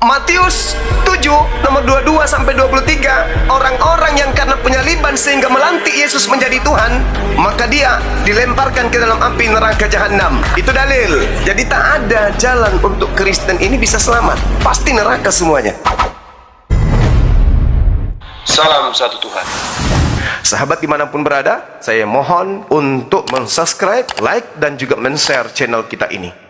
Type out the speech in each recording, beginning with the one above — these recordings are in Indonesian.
Matius 7 nomor 22 sampai 23, orang-orang yang karena penyaliban sehingga melantik Yesus menjadi Tuhan, maka dia dilemparkan ke dalam api neraka jahanam. Itu dalil. Jadi tak ada jalan untuk Kristen ini bisa selamat. Pasti neraka semuanya. Salam satu Tuhan. Sahabat dimanapun berada, saya mohon untuk mensubscribe, like, dan juga men-share channel kita ini.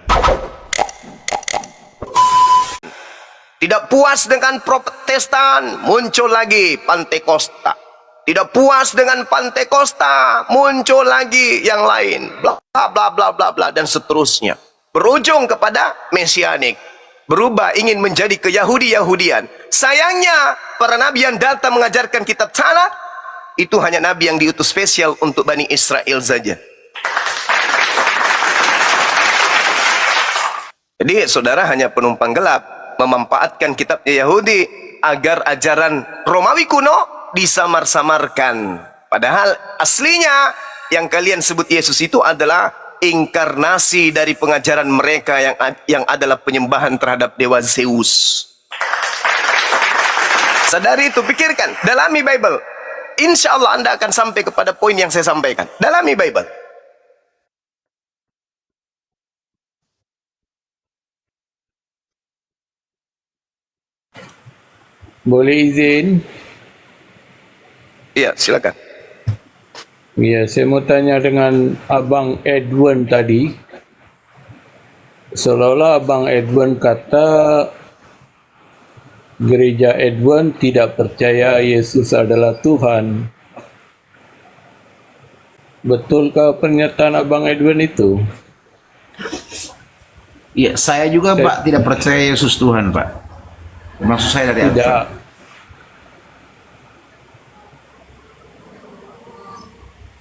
Tidak puas dengan Protestan, muncul lagi Pantekosta. Tidak puas dengan Pantekosta, muncul lagi yang lain. Bla bla bla bla bla dan seterusnya. Berujung kepada Mesianik. Berubah ingin menjadi ke-Yahudi-Yahudian. Sayangnya, para nabi yang datang mengajarkan kitab Tanakh, itu hanya nabi yang diutus spesial untuk Bani Israel saja. Jadi saudara hanya penumpang gelap, memanfaatkan kitabnya Yahudi agar ajaran Romawi kuno disamar-samarkan. Padahal aslinya yang kalian sebut Yesus itu adalah inkarnasi dari pengajaran mereka yang adalah penyembahan terhadap dewa Zeus. Sadari itu, pikirkan, dalami Bible. Insya Allah Anda akan sampai kepada poin yang saya sampaikan. Dalami Bible. Boleh izin? Iya, silakan. Ya, saya mau tanya dengan Abang Edwin tadi. Seolah-olah Abang Edwin kata gereja Edwin tidak percaya Yesus adalah Tuhan. Betulkah pernyataan Abang Edwin itu? Iya, saya juga Pak tidak percaya Yesus Tuhan, Pak. Maksud saya dari Tidak. apa?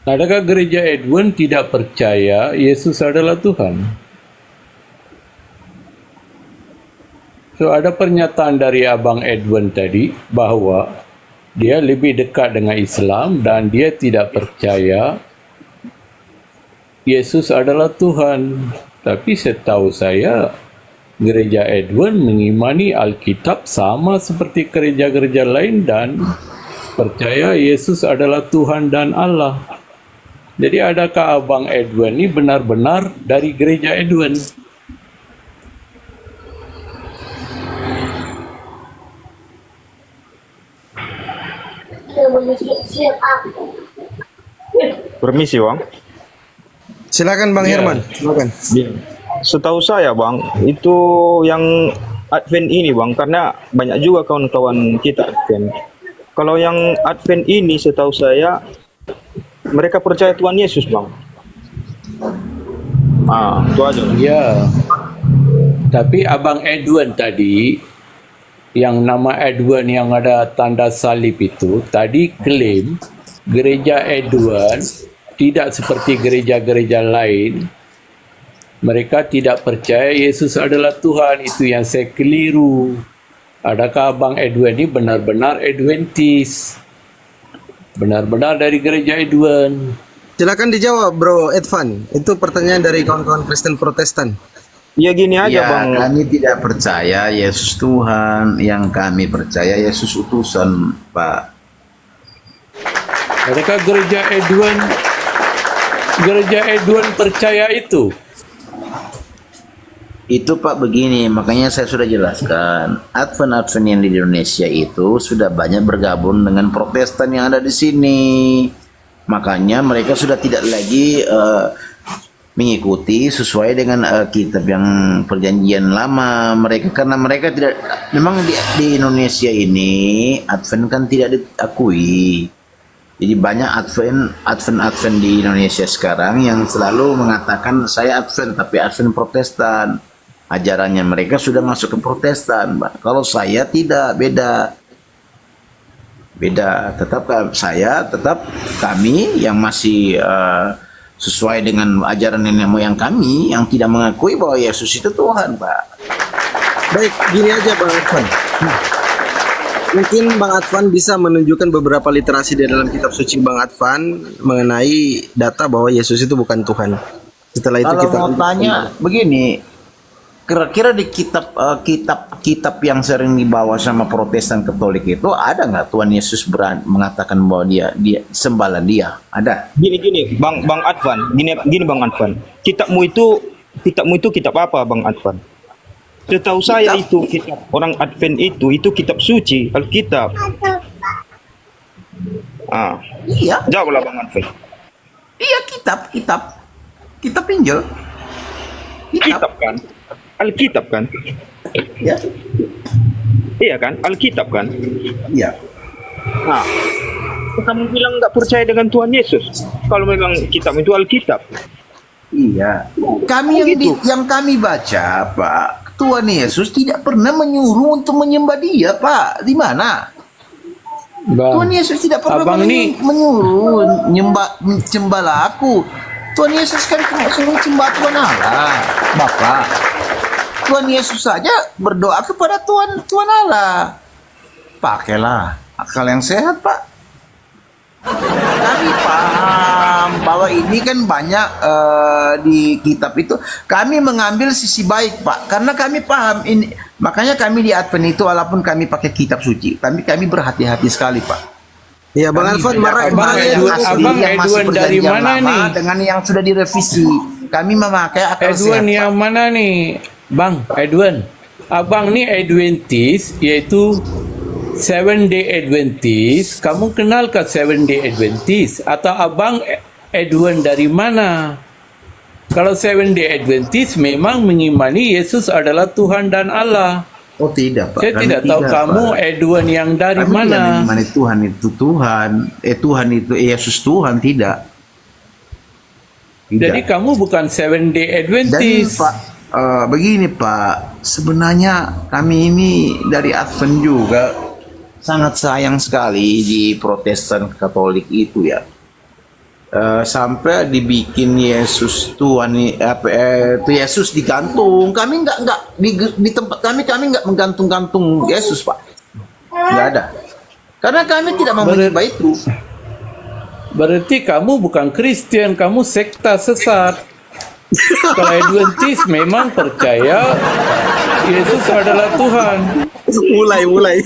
Adakah gereja Edwin tidak percaya Yesus adalah Tuhan? So, ada pernyataan dari Abang Edwin tadi bahwa dia lebih dekat dengan Islam dan dia tidak percaya Yesus adalah Tuhan. Tapi setahu saya, gereja Edwin mengimani Alkitab sama seperti gereja-gereja lain dan percaya Yesus adalah Tuhan dan Allah. Jadi adakah Abang Edwin ini benar-benar dari gereja Edwin? Permisi Bang. Silakan Bang Herman, silakan. Setahu saya Bang, itu yang Advent ini Bang, karena banyak juga kawan-kawan kita Advent. Kalau yang Advent ini setahu saya, mereka percaya Tuhan Yesus Bang. Itu aja. Ya. Tapi Abang Edwin tadi, yang nama Edwin yang ada tanda salib itu, tadi klaim gereja Edwin tidak seperti gereja-gereja lain. Mereka tidak percaya Yesus adalah Tuhan. Itu yang saya keliru. Adakah Abang Edwin ini benar-benar Adventis? Benar-benar dari gereja Edwin? Silakan dijawab Bro Edvan. Itu pertanyaan dari kawan-kawan Kristen Protestan. Ya gini aja Bang. Kami tidak percaya Yesus Tuhan. Yang kami percaya Yesus utusan, Pak. Adakah gereja Edwin percaya itu? Itu Pak begini, makanya saya sudah jelaskan. Advent yang di Indonesia itu sudah banyak bergabung dengan Protestan yang ada di sini. Makanya mereka sudah tidak lagi mengikuti sesuai dengan kitab yang perjanjian lama. Karena mereka tidak, memang di Indonesia ini Advent kan tidak diakui. Jadi banyak Advent di Indonesia sekarang yang selalu mengatakan saya Advent, tapi Advent Protestan. Ajarannya mereka sudah masuk ke Protestan, Pak. Kalau saya tidak, beda. Tetap kami yang masih sesuai dengan ajaran nenek moyang kami yang tidak mengakui bahwa Yesus itu Tuhan, Pak. Baik, gini aja Bang Advan. Mungkin Bang Advan bisa menunjukkan beberapa literasi di dalam kitab suci Bang Advan mengenai data bahwa Yesus itu bukan Tuhan. Setelah itu Kalau kita mau tanya begini, kira-kira di kitab yang sering dibawa sama Protestan Katolik itu ada nggak Tuhan Yesus berani mengatakan bahwa dia sembahlah dia? Ada. Gini Bang Advan, gini Bang Advan. Kitabmu itu kitab apa Bang Advan? Setahu saya itu kitab orang Advent itu kitab suci, Alkitab. Iya, Jawablah Bang Advan. iya kitab Injil. Kitab kan? Alkitab kan? Ya, Iya kan? Alkitab kan? iya. Nah, kamu bilang nggak percaya dengan Tuhan Yesus? Kalau memang kitab itu Alkitab. Iya. Kami yang kami baca, Pak, Tuhan Yesus tidak pernah menyuruh untuk menyembah dia, Pak. Di mana? Bang, Tuhan Yesus tidak pernah abang ni menyuruh sembahlah aku. Tuhan Yesus kan cuma suruh sembah Tuhan Allah, Bapak. Tuhan Yesus saja berdoa kepada Tuhan Allah. Pakailah akal yang sehat, Pak. Kami paham bahwa ini kan banyak di kitab itu. Kami mengambil sisi baik, Pak, karena kami paham ini. Makanya kami di Advent itu, walaupun kami pakai kitab suci, kami berhati-hati sekali, Pak. Ya, Bang Alvan, Abang Edwan dari mana nih? Dengan yang sudah direvisi, kami memakai akal Edwan sehat. yang mana nih? Bang, Edwan. Abang ni Adventist, yaitu 7 Day Adventist. Kamu kenalkah 7 Day Adventist? Atau abang Edwan dari mana? Kalau 7 Day Adventist memang mengimani Yesus adalah Tuhan dan Allah. Oh tidak, Pak. Saya Kami tidak tahu kamu Pak. Edwan yang dari Kami tidak mana. mengimani Tuhan itu Tuhan. Tuhan itu Yesus Tuhan, tidak. Jadi kamu bukan 7 Day Dan Adventist. Pak, begini Pak, sebenarnya kami ini dari Advent juga sangat sayang sekali di Protestan Katolik itu ya. Sampai dibikin Yesus Tuhan itu Yesus digantung. Kami nggak di tempat kami nggak menggantung-gantung Yesus, Pak. Nggak ada. Karena kami tidak mau menyembah itu. Berarti kamu bukan Kristen, kamu sekta sesat. Kalau Adventist memang percaya Yesus adalah Tuhan. mulai.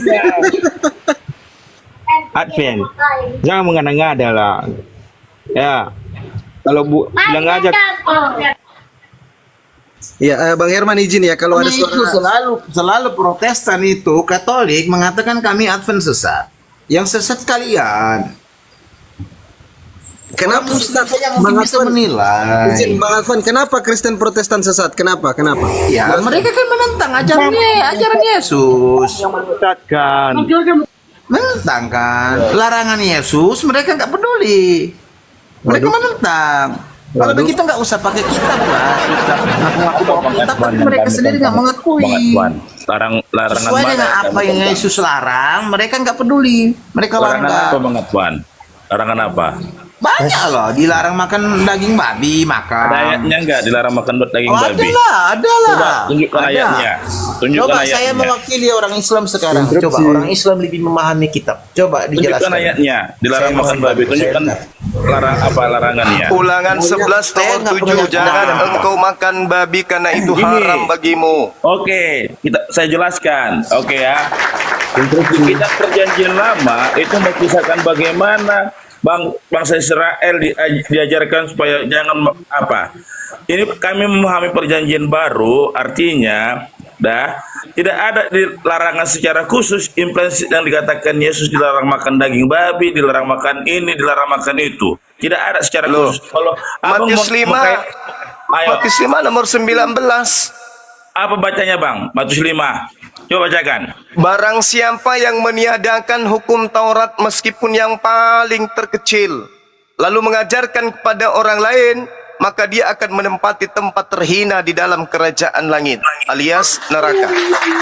Advent, jangan mengada-ngada lah. Ya, kalau bilang aja. Ya, Bang Herman izin ya, kalau ada Itu suara selalu Protestan itu Katolik mengatakan kami Advent sesat. Yang sesat kalian. Kenapa Ustaz Yang Bang bisa Alvan, menilai. izin Bang Alvan, kenapa Kristen Protestan sesat? Kenapa? Ya, mereka kan menentang ajaran Yesus. Yang menyesatkan. Menentang kan larangan Yesus, mereka nggak peduli. Mereka menentang. Kalau begitu nggak usah pakai kitab lah. Ngaku-ngaku bawa kitab, tapi mereka sendiri nggak mengakui. Larangan Sesuai mana dengan apa yang Yesus larang, mereka nggak peduli. Mereka larangan apa langgar. Bang Adwan? Larangan apa? Banyak loh, dilarang makan daging babi, makan. Ada ayatnya nggak dilarang makan daging Oh, babi? ada lah. Coba tunjukkan Ada. ayatnya. Tunjukkan Coba ayatnya. saya mewakili orang Islam sekarang. Coba orang Islam lebih memahami kitab. Coba Tunjukkan dijelaskan. ayatnya. Dilarang Saya makan mohon babi. Pak, Tunjukkan larangan apa larangannya. Ulangan 11 Saya tahun nggak 7, pernah jangan dengar. engkau makan babi karena itu Gini. haram bagimu. Oke, saya jelaskan. Oke ya. Kitab Perjanjian Lama itu mengisahkan bagaimana bangsa Israel diajarkan supaya jangan apa. Ini kami memahami Perjanjian Baru, artinya tidak ada larangan secara khusus implisit yang dikatakan Yesus dilarang makan daging babi, dilarang makan ini, dilarang makan itu. Tidak ada secara Loh, khusus. Kalau abang Matius 5, ayo, Matius 5 nomor 19. apa bacanya Bang? Matius 5. Coba bacakan. Barang siapa yang meniadakan hukum Taurat meskipun yang paling terkecil, lalu mengajarkan kepada orang lain, maka dia akan menempati tempat terhina di dalam kerajaan langit, alias neraka.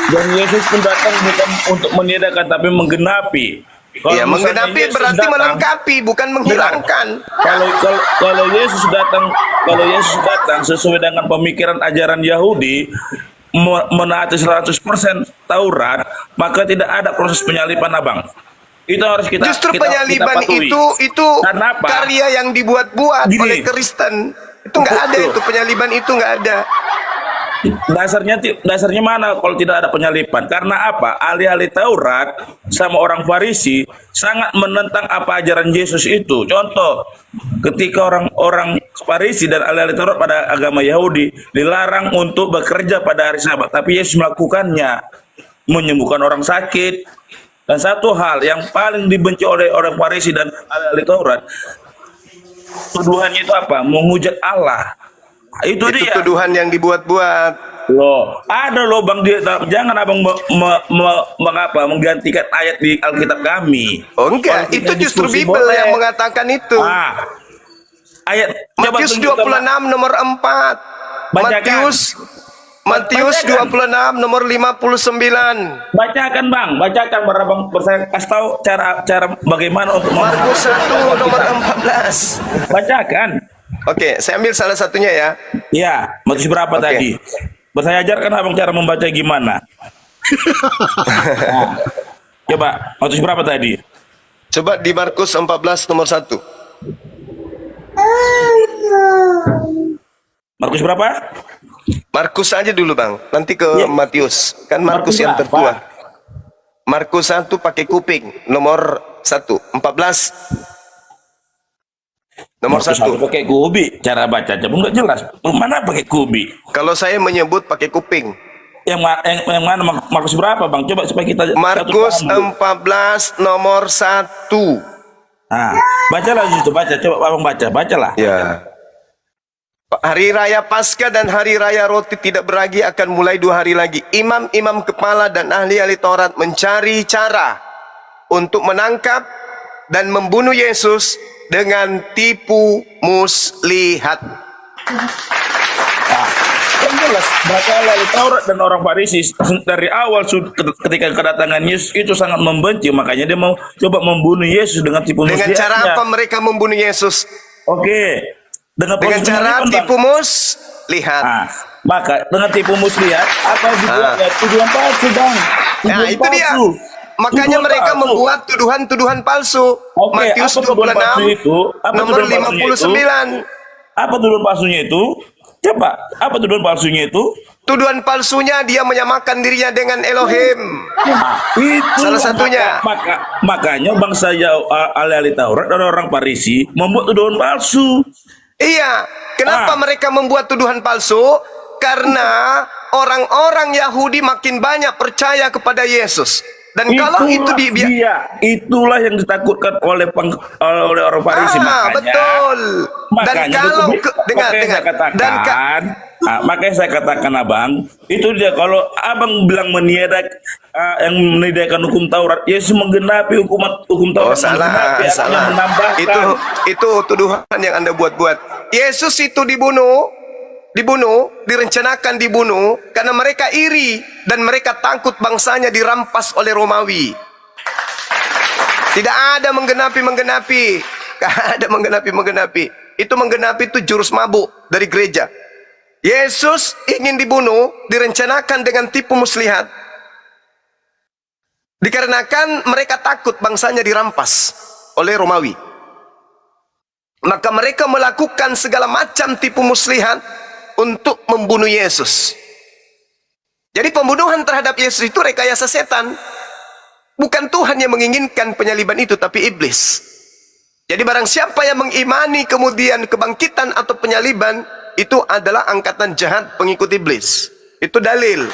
Dan Yesus pun datang bukan untuk meniadakan tapi menggenapi. Kalau Ya, misalnya menggenapi Yesus berarti datang- melengkapi, bukan menghilangkan. Kalau Yesus datang sesuai dengan pemikiran ajaran Yahudi menaati 100% Taurat, maka tidak ada proses penyaliban abang. Itu harus kita Justru kita penyaliban patuhi. itu Karena apa? karya yang dibuat-buat Gini. oleh Kristen. Itu nggak ada, Betul. itu penyaliban itu nggak ada. dasarnya mana kalau tidak ada penyalipan? Karena apa? Ahli-ahli Taurat sama orang Farisi sangat menentang apa ajaran Yesus itu. Contoh, ketika orang-orang Farisi dan ahli-ahli Taurat pada agama Yahudi dilarang untuk bekerja pada hari Sabat, tapi Yesus melakukannya, menyembuhkan orang sakit. Dan satu hal yang paling dibenci oleh orang Farisi dan ahli Taurat, tuduhannya itu apa? Menghujat Allah. Itu Itu dia. tuduhan yang dibuat-buat. Loh, ada loh Bang, jangan Abang mengapa menggantikan ayat di Alkitab kami. Oh enggak, Kalau itu kita justru diskusi Bible boleh. yang mengatakan itu. Ah, ayat coba Matius tunjukkan, 26 nomor 4. Bacakan. Matius Bacakan. 26 nomor 59. Bacakan Bang, bacakan biar Abang saya kasih tahu cara bagaimana untuk Markus 1 nomor 14. bacakan. Oke, saya ambil salah satunya ya. Ya, Matius berapa Oke. tadi? Saya ajarkan Abang cara membaca gimana. Nah, coba Matius berapa tadi? Coba di Markus 14 nomor 1. Markus berapa? Markus aja dulu Bang, nanti ke Ya. Matius. Kan Markus Markus yang berapa? tertua. Markus 1 pakai kuping, nomor 1, 14. Nomor Markus 1. pakai kubi, cara baca coba nggak jelas. Mana pakai kubi? Kalau saya menyebut pakai kuping. Yang mana Markus berapa Bang? Coba supaya kita Markus satu paham dulu. 14 nomor 1. Nah, bacalah di situ, baca. Coba Abang bacalah. Ya. Hari raya Paskah dan hari raya roti tidak beragi akan mulai 2 hari lagi. Imam-imam kepala dan ahli-ahli Taurat mencari cara untuk menangkap dan membunuh Yesus dengan tipu muslihat. Yang jelas, mereka ahli Taurat dan orang Farisi dari awal ketika kedatangan Yesus itu sangat membenci, makanya dia mau coba membunuh Yesus dengan tipu Dengan muslihatnya. cara apa mereka membunuh Yesus? Oke, dengan Cara penyelidikan, Bang. tipu muslihat. Nah, maka dengan tipu muslihat apa yang dibuatnya? Tuduhan palsu Bang. Nah, Tuduhan itu dia. palsu. Makanya Tuduhan mereka palsu. membuat tuduhan-tuduhan palsu. Oke, Matius apa tuduhan palsu 26 itu? Apa nomor tuduhan palsunya itu? 59. Apa tuduhan palsunya itu? Coba, apa tuduhan palsunya itu? Tuduhan palsunya dia menyamakan dirinya dengan Elohim. Itu Salah satunya. Makanya bangsa ahli-ahli Taurat dan orang Farisi membuat tuduhan palsu. Iya, kenapa mereka membuat tuduhan palsu? Karena orang-orang Yahudi makin banyak percaya kepada Yesus. Dan kalau itu itulah yang ditakutkan oleh orang Farisi, makanya. Betul. Dan Makanya kalau makanya saya katakan, makanya saya katakan Abang, itu dia kalau Abang bilang yang meniadakan hukum Taurat, Yesus menggenapi hukum Taurat. salah. Menambahkan. Itu tuduhan yang Anda buat-buat. Yesus itu dibunuh, direncanakan dibunuh karena mereka iri dan mereka takut bangsanya dirampas oleh Romawi. Tidak ada menggenapi. Tidak ada menggenapi. Itu menggenapi itu jurus mabuk dari gereja. Yesus ingin dibunuh, direncanakan dengan tipu muslihat. Dikarenakan mereka takut bangsanya dirampas oleh Romawi. Maka mereka melakukan segala macam tipu muslihat untuk membunuh Yesus. Jadi pembunuhan terhadap Yesus itu rekayasa setan. Bukan Tuhan yang menginginkan penyaliban itu, tapi iblis. Jadi barang siapa yang mengimani kemudian kebangkitan atau penyaliban, itu adalah angkatan jahat pengikut iblis. Itu dalil.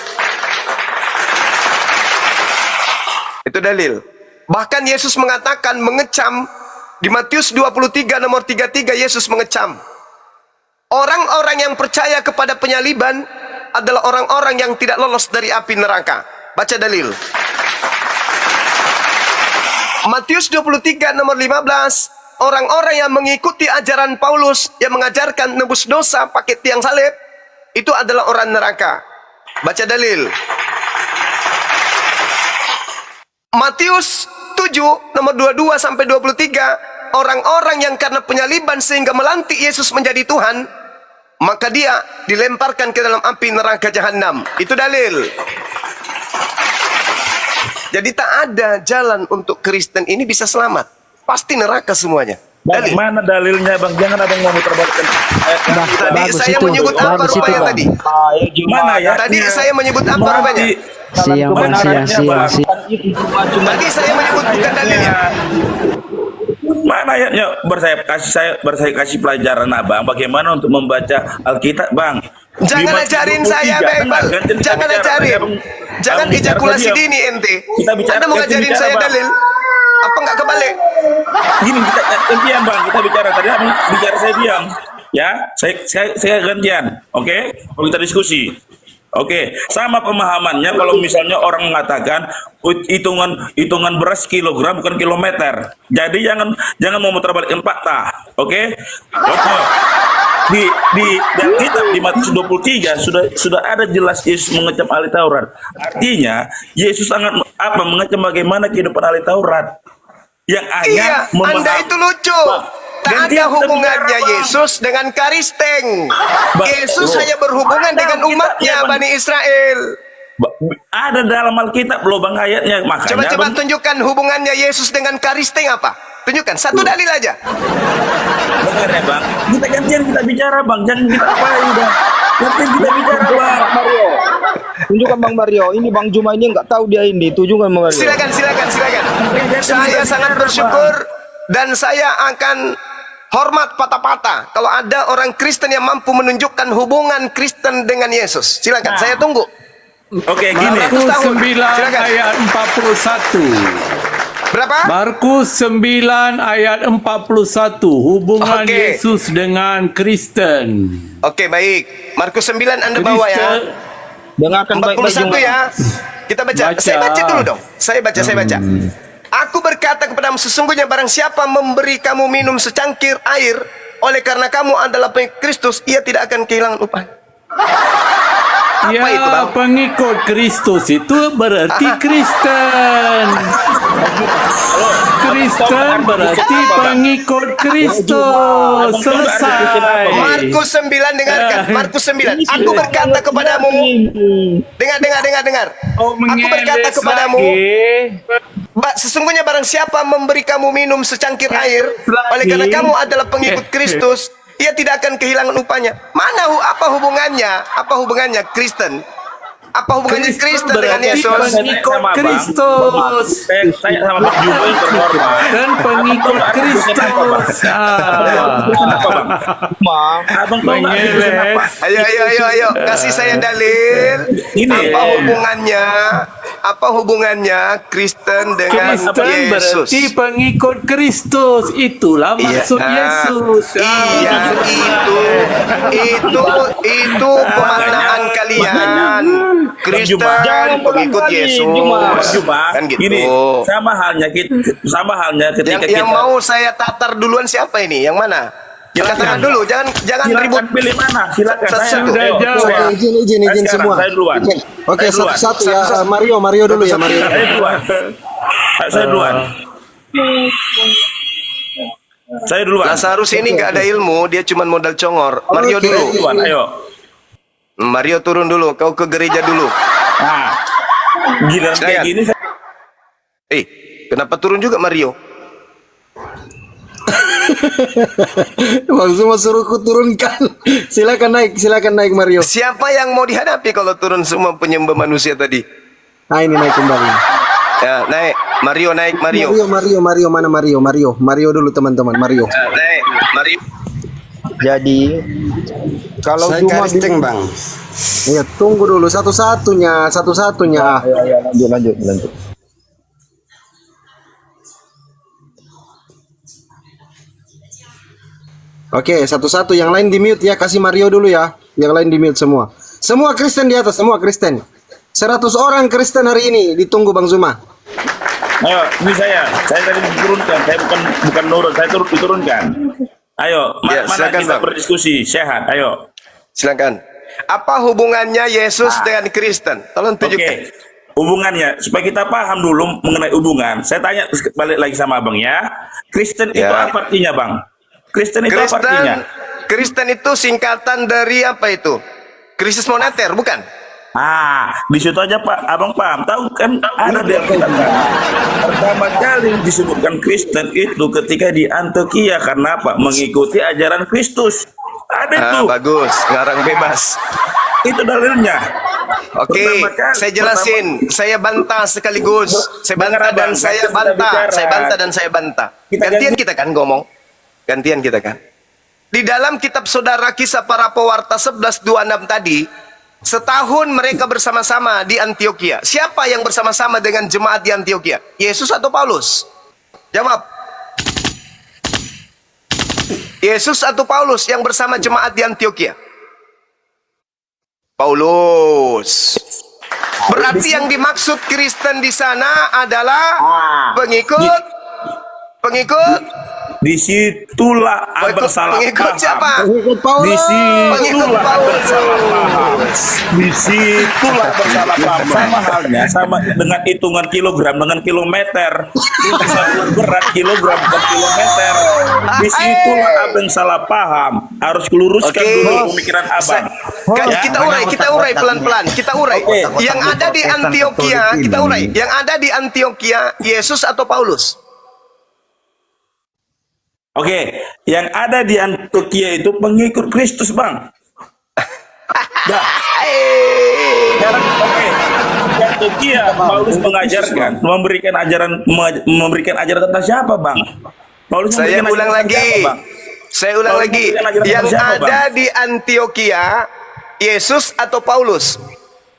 Bahkan Yesus mengatakan, mengecam. Di Matius 23 nomor 33 Yesus mengecam. Orang-orang yang percaya kepada penyaliban adalah orang-orang yang tidak lolos dari api neraka. Baca dalil. Matius 23 nomor 15. Orang-orang yang mengikuti ajaran Paulus yang mengajarkan nebus dosa pakai tiang salib, itu adalah orang neraka. Baca dalil. Matius 7 nomor 22 sampai 23. Orang-orang yang karena penyaliban sehingga melantik Yesus menjadi Tuhan, maka dia dilemparkan ke dalam api neraka jahanam. Itu dalil. Jadi tak ada jalan untuk Kristen ini bisa selamat. Pasti neraka semuanya. Bang, Dalil. mana dalilnya bang? Jangan abang mau muter-balikan ayat yang kita. Tadi Bagus saya itu, menyebut apa bagus itu, rupanya Bang. tadi? Mana ya? Tadi saya menyebut apa rupanya? Siang, Bang, siang. Tadi saya menyebut bukan dalilnya. Mana ayatnya? Baru saya kasih pelajaran abang bagaimana untuk membaca Alkitab, bang. Jangan Di ajarin saya, 23, Bang. dengar, kan? Kita Jangan bicara, ajarin. abang- Jangan abang bicara, ejakulasi saya diam. dini ente. Kita bicara, Anda mau kita ngajarin bicara, saya Bang. dalil? Apa nggak kebalik? Gini kita gantian bang, kita bicara tadi abang bicara saya diam, ya saya gantian, oke? Kalau kita diskusi, oke? Sama pemahamannya kalau misalnya orang mengatakan hitungan beras kilogram bukan kilometer, jadi jangan mau muter-balikkan fakta, oke? Contoh di dalam kitab di Matius 23 sudah ada jelas Yesus mengecam ahli Taurat. Artinya Yesus sangat mengecam bagaimana kehidupan ahli Taurat. Yang Iya, Anda itu lucu. Tak ada hubungannya Yesus dengan Karisteng. Yesus hanya berhubungan dengan umatnya, Bani Israel. Ada dalam Alkitab loh bang ayatnya, makanya Coba Bang, tunjukkan hubungannya Yesus dengan Karisteng apa? Tunjukkan, satu dalil aja. dengar ya bang, kita gantian kita bicara bang, jangan kita apa bang, gantian kita bicara bang. Mario. Tunjukkan Bang Mario. Ini Bang Juma ini nggak tahu dia ini. Tunjukkan Bang Mario. Silakan. Saya sangat bersyukur dan saya akan hormat patah-patah kalau ada orang Kristen yang mampu menunjukkan hubungan Kristen dengan Yesus. Silakan, saya tunggu. Oke gini, Markus 9 Silakan. ayat 41. Berapa? Markus 9 ayat 41. Hubungan Oke. Yesus dengan Kristen. Oke, baik. Markus 9 Anda bawa ya. Dengarkan baik-baik 41 Juma. ya. Kita baca. Baca. Saya baca dulu dong. Saya baca. Aku berkata kepadamu, sesungguhnya barang siapa memberi kamu minum secangkir air, oleh karena kamu adalah pengikut Kristus, ia tidak akan kehilangan upah. Apa Ya, itu, Bang? pengikut Kristus itu berarti Kristen. Kristen berarti pengikut Kristus. Selesai. Markus 9 dengarkan. Markus 9. Aku berkata kepadamu, dengar. Oh, Aku berkata mengeles kepadamu, lagi. sesungguhnya barang siapa memberi kamu minum secangkir air, oleh karena kamu adalah pengikut Kristus, ia tidak akan kehilangan upahnya. Apa hubungannya? Apa hubungannya Kristen? Apa hubungannya Kristen dengan berarti Yesus? pengikut Sama, Bang. Kristus. saya sama Bang Juma yang terhormat. Dan pengikut Kristus. Kenapa bang? Abang tahu nggak Mengeles. kenapa? Ayo, kasih saya dalil. Ini. Apa hubungannya Kristen dengan Kristen Yesus? berarti pengikut Kristus. Itulah maksud Yesus. Itu pemaknaan kalian. Kristen pengikut Yesus. Juma, Kan gitu. Gini, sama halnya ketika Yang mau saya tatar duluan siapa ini? Yang mana? Katakan dulu, jangan ribut. silakan pilih mana? Silakan saya. Sudah Ayo, jawab. saya. Izin Sekarang, semua. Saya duluan. Izin. Oke, Saya duluan. satu-satu ya. Mario dulu ya, Mario. Saya duluan. Saya duluan. Saya duluan. Lazarus ini nggak ada ilmu, dia cuma modal congor. Mario Oke. dulu. Duluan, ayo. Mario turun dulu, kau ke gereja dulu. Nah, giliran kayak Silakan. gini Kenapa turun juga Mario? Bang Zuma suruhku turunkan. Silakan naik Mario. Siapa yang mau dihadapi kalau turun semua penyembah manusia tadi? Nah, ini naik kembali. Ya, naik. Mario naik, Mario. Mario mana Mario? Mario dulu teman-teman, Mario. Ya, naik, Mario. Jadi kalau Saya Juma Karisteng bang. Iya, tunggu dulu satu-satunya. Ya, lanjut. Oke, satu-satu. Yang lain di mute ya. Kasih Mario dulu ya. Yang lain di mute semua. Semua Kristen di atas, semua Kristen. 100 orang Kristen hari ini ditunggu Bang Zuma. Ayo, ini saya tadi diturunkan, saya bukan nurut, saya diturunkan. Ayo, Ya, mana silakan, kita Bang. berdiskusi, sehat, ayo. Silakan. Apa hubungannya Yesus dengan Kristen? Tolong Oke, tunjukkan. hubungannya, supaya kita paham dulu mengenai hubungan. Saya tanya balik lagi sama abang ya, Kristen itu Ya. apa artinya bang? Kristen itu apa artinya? Kristen itu singkatan dari apa itu? Krisis moneter, bukan? Di situ aja Pak, abang paham. Tahu kan ada di Alkitab kan? Pertama kali disebutkan Kristen itu ketika di Antioquia, karena apa? Mengikuti ajaran Kristus. Ada itu. Bagus, ngarang bebas. Itu dalilnya. Oke, Pertama kali- saya jelasin. Saya bantah sekaligus. Saya bantah Dengar, dan Abang. saya Kita bantah. bicara. Saya bantah dan saya bantah. Kita Gantian ganti- kita kan ngomong. Gantian kita kan. Di dalam kitab Saudara Kisah Para Pewarta 11:26 tadi, setahun mereka bersama-sama di Antioquia. Siapa yang bersama-sama dengan jemaat di Antioquia? Yesus atau Paulus? Jawab. Yesus atau Paulus yang bersama jemaat di Antioquia? Paulus. Berarti yang dimaksud Kristen di sana adalah pengikut Disitulah abang salah pengikut paham. siapa? Pengikut Paulus. Disitulah abang salah paham. Disitulah abang salah paham. Sama halnya, sama dengan hitungan kilogram dengan kilometer. Bisa berat kilogram bukan kilometer. Disitulah abang salah paham. Harus keluruskan Oke. dulu pemikiran abang. Ya. Kita urai pelan-pelan. Kita urai. Oke. Yang ada di Antioquia, kita urai. Yang ada di Antioquia, Yesus atau Paulus? Oke, yang ada di Antioquia itu pengikut Kristus, Bang. Dah. Sekarang, oke. Di Antioquia, Paulus mengajarkan, memberikan ajaran tentang siapa, Bang? Paulus Saya memberikan ulang ajaran tentang lagi. siapa, Bang? Saya ulang Paulus lagi. memberikan ajaran Yang tentang siapa, ada Bang? di Antioquia, Yesus atau Paulus?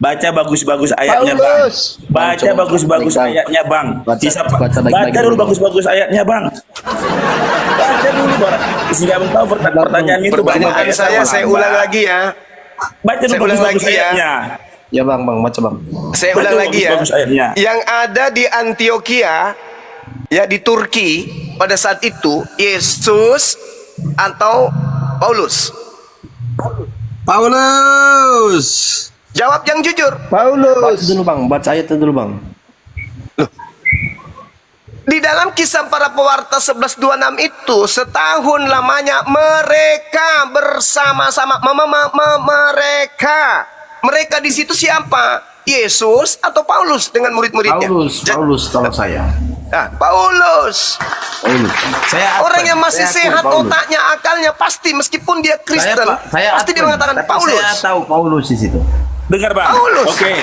Baca bagus-bagus ayatnya, Bang. Baca bagus-bagus ayatnya, Bang. Baca baik-baik Baca dulu dulu. bagus-bagus ayatnya, Bang. Baca dulu, Bang. Sehingga Abang tahu pertanyaan itu. Bang. Pertanyaan Makanya saya sama, ulang Bang. lagi ya. Baca Saya dulu ulang bagus-bagus lagi ya. ayatnya. Ya bang, baca bang. Saya Baca ulang lagi ya. bagus-bagus ayatnya. Yang ada di Antioquia, ya di Turki pada saat itu, Yesus atau Paulus? Paulus. Jawab yang jujur. Baca dulu bang, baca ayatnya dulu bang. Di dalam Kisah Para Pewarta 11:26 itu, setahun lamanya mereka bersama-sama. Mereka di situ siapa? Yesus atau Paulus dengan murid-muridnya? Paulus kalau saya. Paulus. Saya Orang yang masih sehat otaknya, akalnya pasti meskipun dia Kristen, pasti dia mengatakan Paulus. Saya tahu Paulus di situ. Dengar, Bang. Paulus. Oke.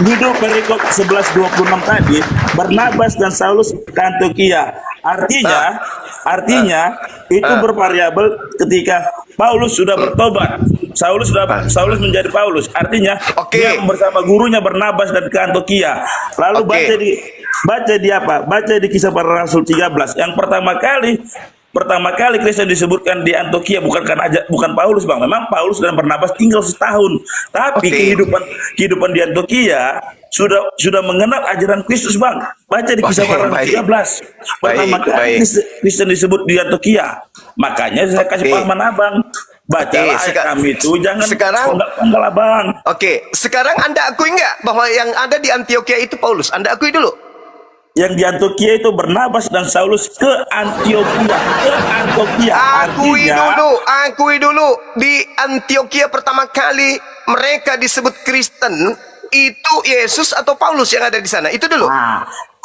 Duduk perikop 11:26 tadi, Barnabas dan Saulus ke Antioquia. Artinya itu bervariabel ketika Paulus sudah bertobat. Saulus menjadi Paulus. Artinya Oke. dia bersama gurunya Barnabas dan ke Antioquia. Lalu Oke. baca di apa? Baca di Kisah Para Rasul 13. Yang pertama kali Kristen disebutkan di Antioquia bukan Paulus, Bang. Memang Paulus dan Barnabas tinggal setahun. Tapi Oke. kehidupan di Antioquia sudah mengenal ajaran Kristus, Bang. Baca di Kisah Oke, Para Rasul baik. 13. Pertama Baik, kali Kristen disebut di Antioquia. Makanya saya kasih Oke. pahaman Abang. Bacalah Oke, ayat kami itu, jangan sekarang- penggal Abang. Oke, sekarang Anda akui nggak bahwa yang ada di Antioquia itu Paulus? Anda akui dulu. Yang di Antioquia itu Barnabas dan Saulus ke Antioquia. Akui dulu. Di Antioquia pertama kali mereka disebut Kristen, itu Yesus atau Paulus yang ada di sana? Itu dulu.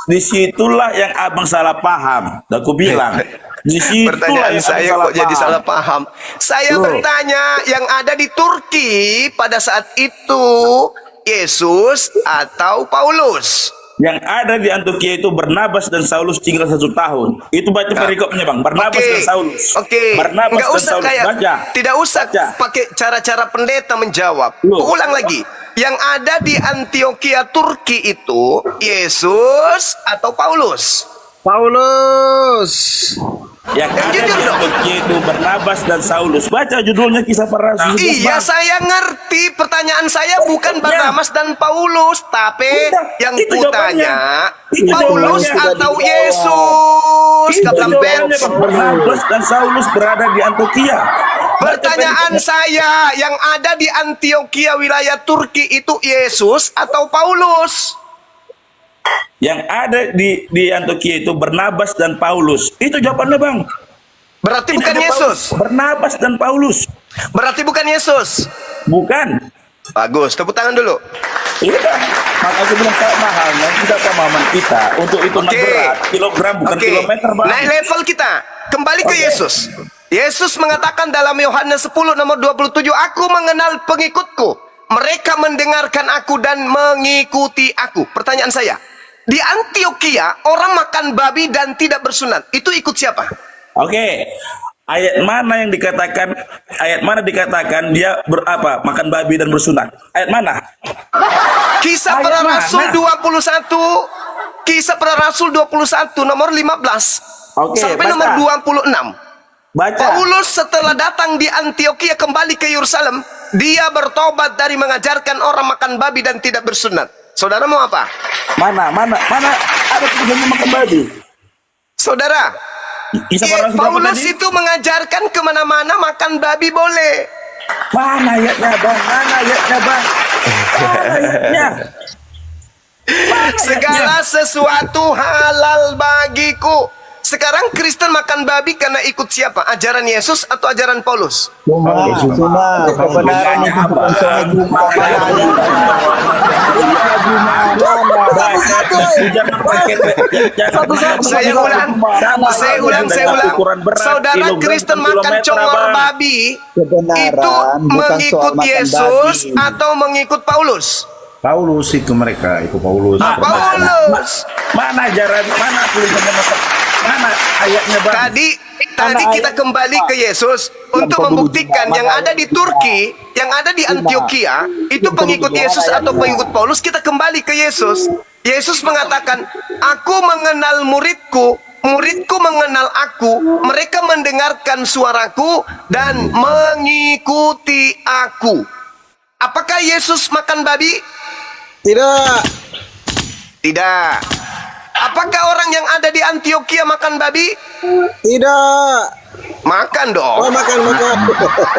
Disitulah yang abang salah paham. Dan aku bilang, disitulah Pertanyaan yang saya abang kok jadi paham. salah paham. Saya Loh. bertanya, yang ada di Turki pada saat itu Yesus atau Paulus? Yang ada di Antioquia itu Barnabas dan Saulus tinggal 1 tahun. Itu baca perikopnya, Bang. Barnabas dan Saulus. Oke. Barnabas Nggak dan usah Saulus. kayak, Baca. tidak usah Baca. pakai cara-cara pendeta menjawab. Loh. Ulang lagi. Yang ada di Antioquia Turki itu Yesus atau Paulus? Paulus. Yang ada jujur di dong. Antioquia itu Barnabas dan Saulus. Baca judulnya Kisah Para Rasul. Iya, saya ngerti. Pertanyaan saya bukan Barnabas dan Paulus, tapi Udah, yang itu kutanya jawabannya. Itu Paulus jawabannya. atau Yesus? Itu Kaplan jawabannya, Ben. Bang. Barnabas dan Saulus berada di Antioquia. Pertanyaan saya, yang ada di Antioquia wilayah Turki itu Yesus atau Paulus? Yang ada di Antioquia itu Barnabas dan Paulus. Itu jawabannya, Bang. Berarti Tidak bukan ada Yesus. Paulus. Barnabas dan Paulus. Berarti bukan Yesus. Bukan. Bagus, tepuk tangan dulu. Iya, maka aku bilang sangat mahalnya tidak pemahaman kita untuk hitungan Oke. berat, kilogram bukan Oke, kilometer, Bang. naik level kita. Kembali ke Yesus. Yesus mengatakan dalam Yohanes 10 nomor 27, aku mengenal pengikutku. Mereka mendengarkan aku dan mengikuti aku. Pertanyaan saya, di Antioquia orang makan babi dan tidak bersunat. Itu ikut siapa? Oke. Ayat mana yang dikatakan dia berapa makan babi dan bersunat? Ayat mana? Kisah Ayat para mana? Rasul 21. Kisah para Rasul 21 nomor 15 Oke, sampai baca. nomor 26. Baca. Paulus setelah datang di Antioquia kembali ke Yerusalem, dia bertobat dari mengajarkan orang makan babi dan tidak bersunat. Saudara mau apa? Mana ada tulisannya makan babi? Saudara, Kisah para Rasul berapa Paulus tadi? itu mengajarkan kemana-mana makan babi boleh. Mana ayatnya, Bang? Mana ayatnya, Bang? Mana ayatnya? Segala sesuatu halal bagiku. Sekarang Kristen makan babi karena ikut siapa? Ajaran Yesus atau ajaran Paulus? Cuma kebenaran itu bukan soal jumlah Jangan pakai Saya ulang. Saudara Kristen makan congor babi Kebenaran itu bukan mengikut soal makan Yesus daging. atau mengikut Paulus? Paulus itu mereka, itu Paulus. Paulus. Mana ajaran, mana tulisannya, mana ayatnya, Bang? Tadi kita kembali ke Yesus untuk membuktikan yang ada di Turki, yang ada di Antioquia, itu pengikut Yesus atau pengikut Paulus. Kita kembali ke Yesus. Yesus mengatakan, aku mengenal muridku, muridku mengenal aku, mereka mendengarkan suaraku dan mengikuti aku. Apakah Yesus makan babi? Tidak. Tidak. Apakah orang yang ada di Antioquia makan babi? Tidak. Makan dong. Oh, makan.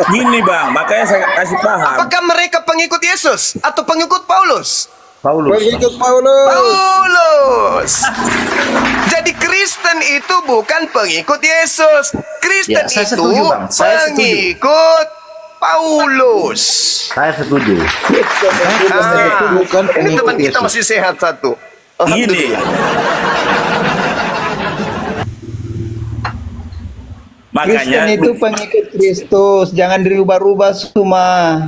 Gini, Bang, makanya saya kasih paham. Apakah mereka pengikut Yesus atau pengikut Paulus? Pengikut Paulus. Paulus. Jadi Kristen itu bukan pengikut Yesus. Kristen Ya, saya itu setuju, Bang. Saya setuju. pengikut Paulus. Saya setuju. Bukan Ini pengikut teman kita Yesus. masih sehat satu. Gini. Kristen Makanya itu pengikut Kristus, jangan dirubah-rubah semua.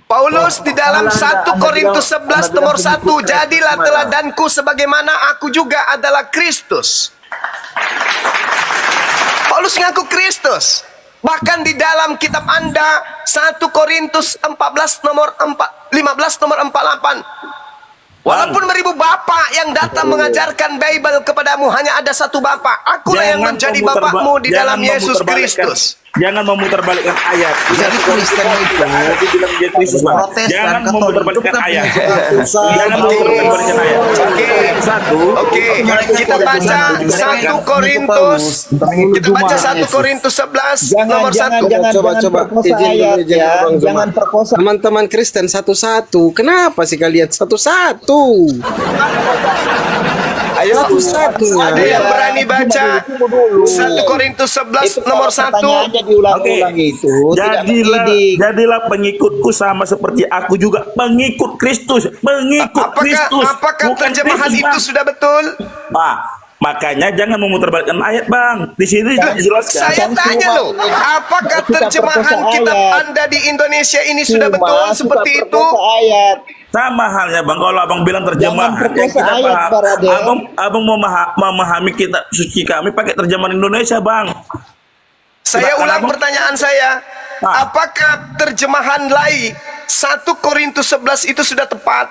Paulus di dalam 1 Korintus 11 nomor 1, jadilah teladanku sebagaimana aku juga adalah Kristus. Paulus ngaku Kristus. Bahkan di dalam kitab Anda 1 Korintus 14 nomor 15 nomor 48. Walaupun beribu bapak yang datang mengajarkan Bible kepadamu, hanya ada satu bapak. Akulah yang menjadi bapakmu di dalam Yesus Kristus. Jangan memutarbalikkan ayat. Jadi Kristen itu bilang dia Kristus, Bang. Protestan, Jangan Katolik memutarbalikkan itu kan ayat. punya Jangan memutarbalikkan ayat. Oke. Satu. Oke, kita baca 1 Korintus. Kita baca 1 Korintus 11 nomor 1. Coba. perkosa Izin dulu, ayat izin ya, dulu, Bang jangan Zuma. perkosa. Teman-teman Kristen satu-satu. Kenapa sih kalian satu-satu? Ayo, Satu-satu. ada yang berani baca 1 Korintus 11 nomor 1. Pertanyaannya diulang-ulang itu tidak mendidik. Jadilah pengikutku sama seperti aku juga pengikut Kristus, Kristus. Apakah bukan terjemahan Kristus, itu Bang. sudah betul? Pak, makanya jangan memutarbalikkan ayat, Bang. Di sini dijelaskan. Saya tanya loh, apakah terjemahan kitab Anda di Indonesia ini sudah betul seperti itu? Ayat. Sama halnya, Bang, kalau abang bilang terjemahan Jangan yang kita perkosa ayat, paham, Baraden. abang memahami kitab suci kami pakai terjemahan Indonesia, Bang. Saya Silakan, ulang Abang. pertanyaan saya. Nah. Apakah terjemahan lain 1 Korintus 11 itu sudah tepat?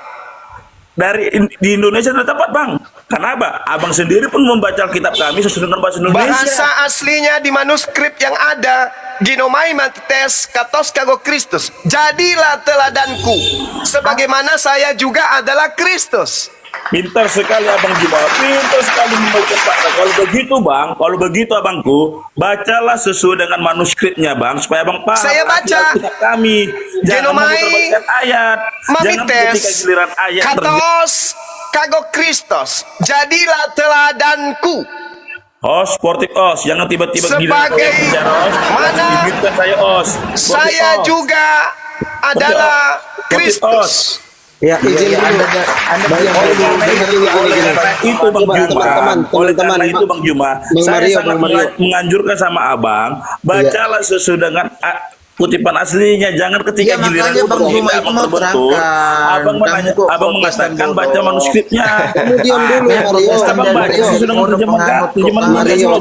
Di Indonesia sudah tepat, Bang. Kenapa? Abang sendiri pun membaca kitab kami sesuai dengan bahasa Indonesia. Bahasa aslinya di manuskrip yang ada, Ginomai Mates Katos Kago Kristus. Jadilah teladanku, sebagaimana saya juga adalah Kristus. Pintar sekali Abang Juma, pintar sekali membaca fakta. Kalau begitu, Bang, kalau begitu abangku, bacalah sesuai dengan manuskripnya, Bang, supaya Abang paham. Saya baca. arti kitab kami. Jangan Genomai, memutarbalikkan ayat. Jangan ketika Mamites giliran ayat Katos Kago Kristus. Jadilah teladanku. Os, sportif os, jangan tiba-tiba giliran Sebagai bicara os. mana Bibirkan saya os. Sportif saya os. juga adalah Kristus. Ya, izin dulu. Itu Bang Juma, oleh karena itu Bang Juma, saya sangat menganjurkan sama Abang, bacalah sesuai dengan kutipan aslinya, jangan ketika Ya, giliran makanya Bang Juma tidak itu mau berbentur, terangkan. Abang menanya, Kamu kok Abang protestan mengatakan bodoh? baca manuskripnya. Kamu diam dulu, Mario. Abang baca sesuai dengan terjemahan Mario,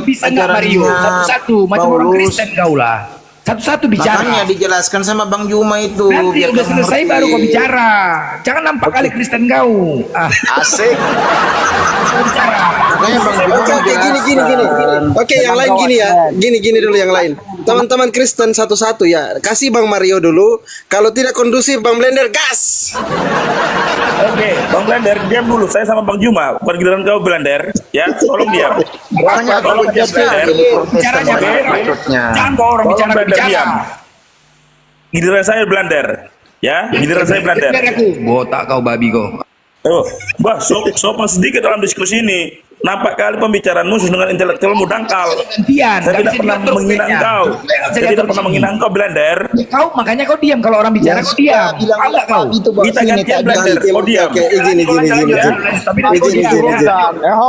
Bisa nggak Mario? Satu-satu, macam orang Kristen kau lah. Satu-satu bicara. Makanya dijelaskan sama Bang Juma itu. Nanti biar udah kamu selesai ngerti. baru kau bicara. Jangan nampak kali Kristen kau. Asik. Bicara. Makanya Bang Juma Oke, gini. Oke, yang lain gini ya. Gini dulu yang lain. Teman-teman Kristen satu-satu ya. Kasih Bang Mario dulu. Kalau tidak kondusif, Bang Blender gas. Oke, Bang Blender, diam dulu. Saya sama Bang Juma, bukan giliran kau Blender. Ya, tolong diam. Makanya Tolong diam Blender. Bicaranya maksudnya. jangan kau orang Tolong bicara. Blender diam. Giliran saya Blender. Ya, giliran saya Blender. Biar aku. Botak kau babi kau. Oh, bah, sopan sedikit dalam diskusi ini. Nampak kali pembicaraanmu sesuai dengan intelektualmu dangkal. Gantian. Saya nggak tidak bisa pernah diatur menghina kayaknya. engkau. Nggak bisa Saya tidak diatur pernah di menghina sini. engkau, Blender. Kau makanya kau diam kalau orang bicara kau diam. Apa kau? Kita gantian Blender. Kau diam. Oke, izin. Tapi kau diam.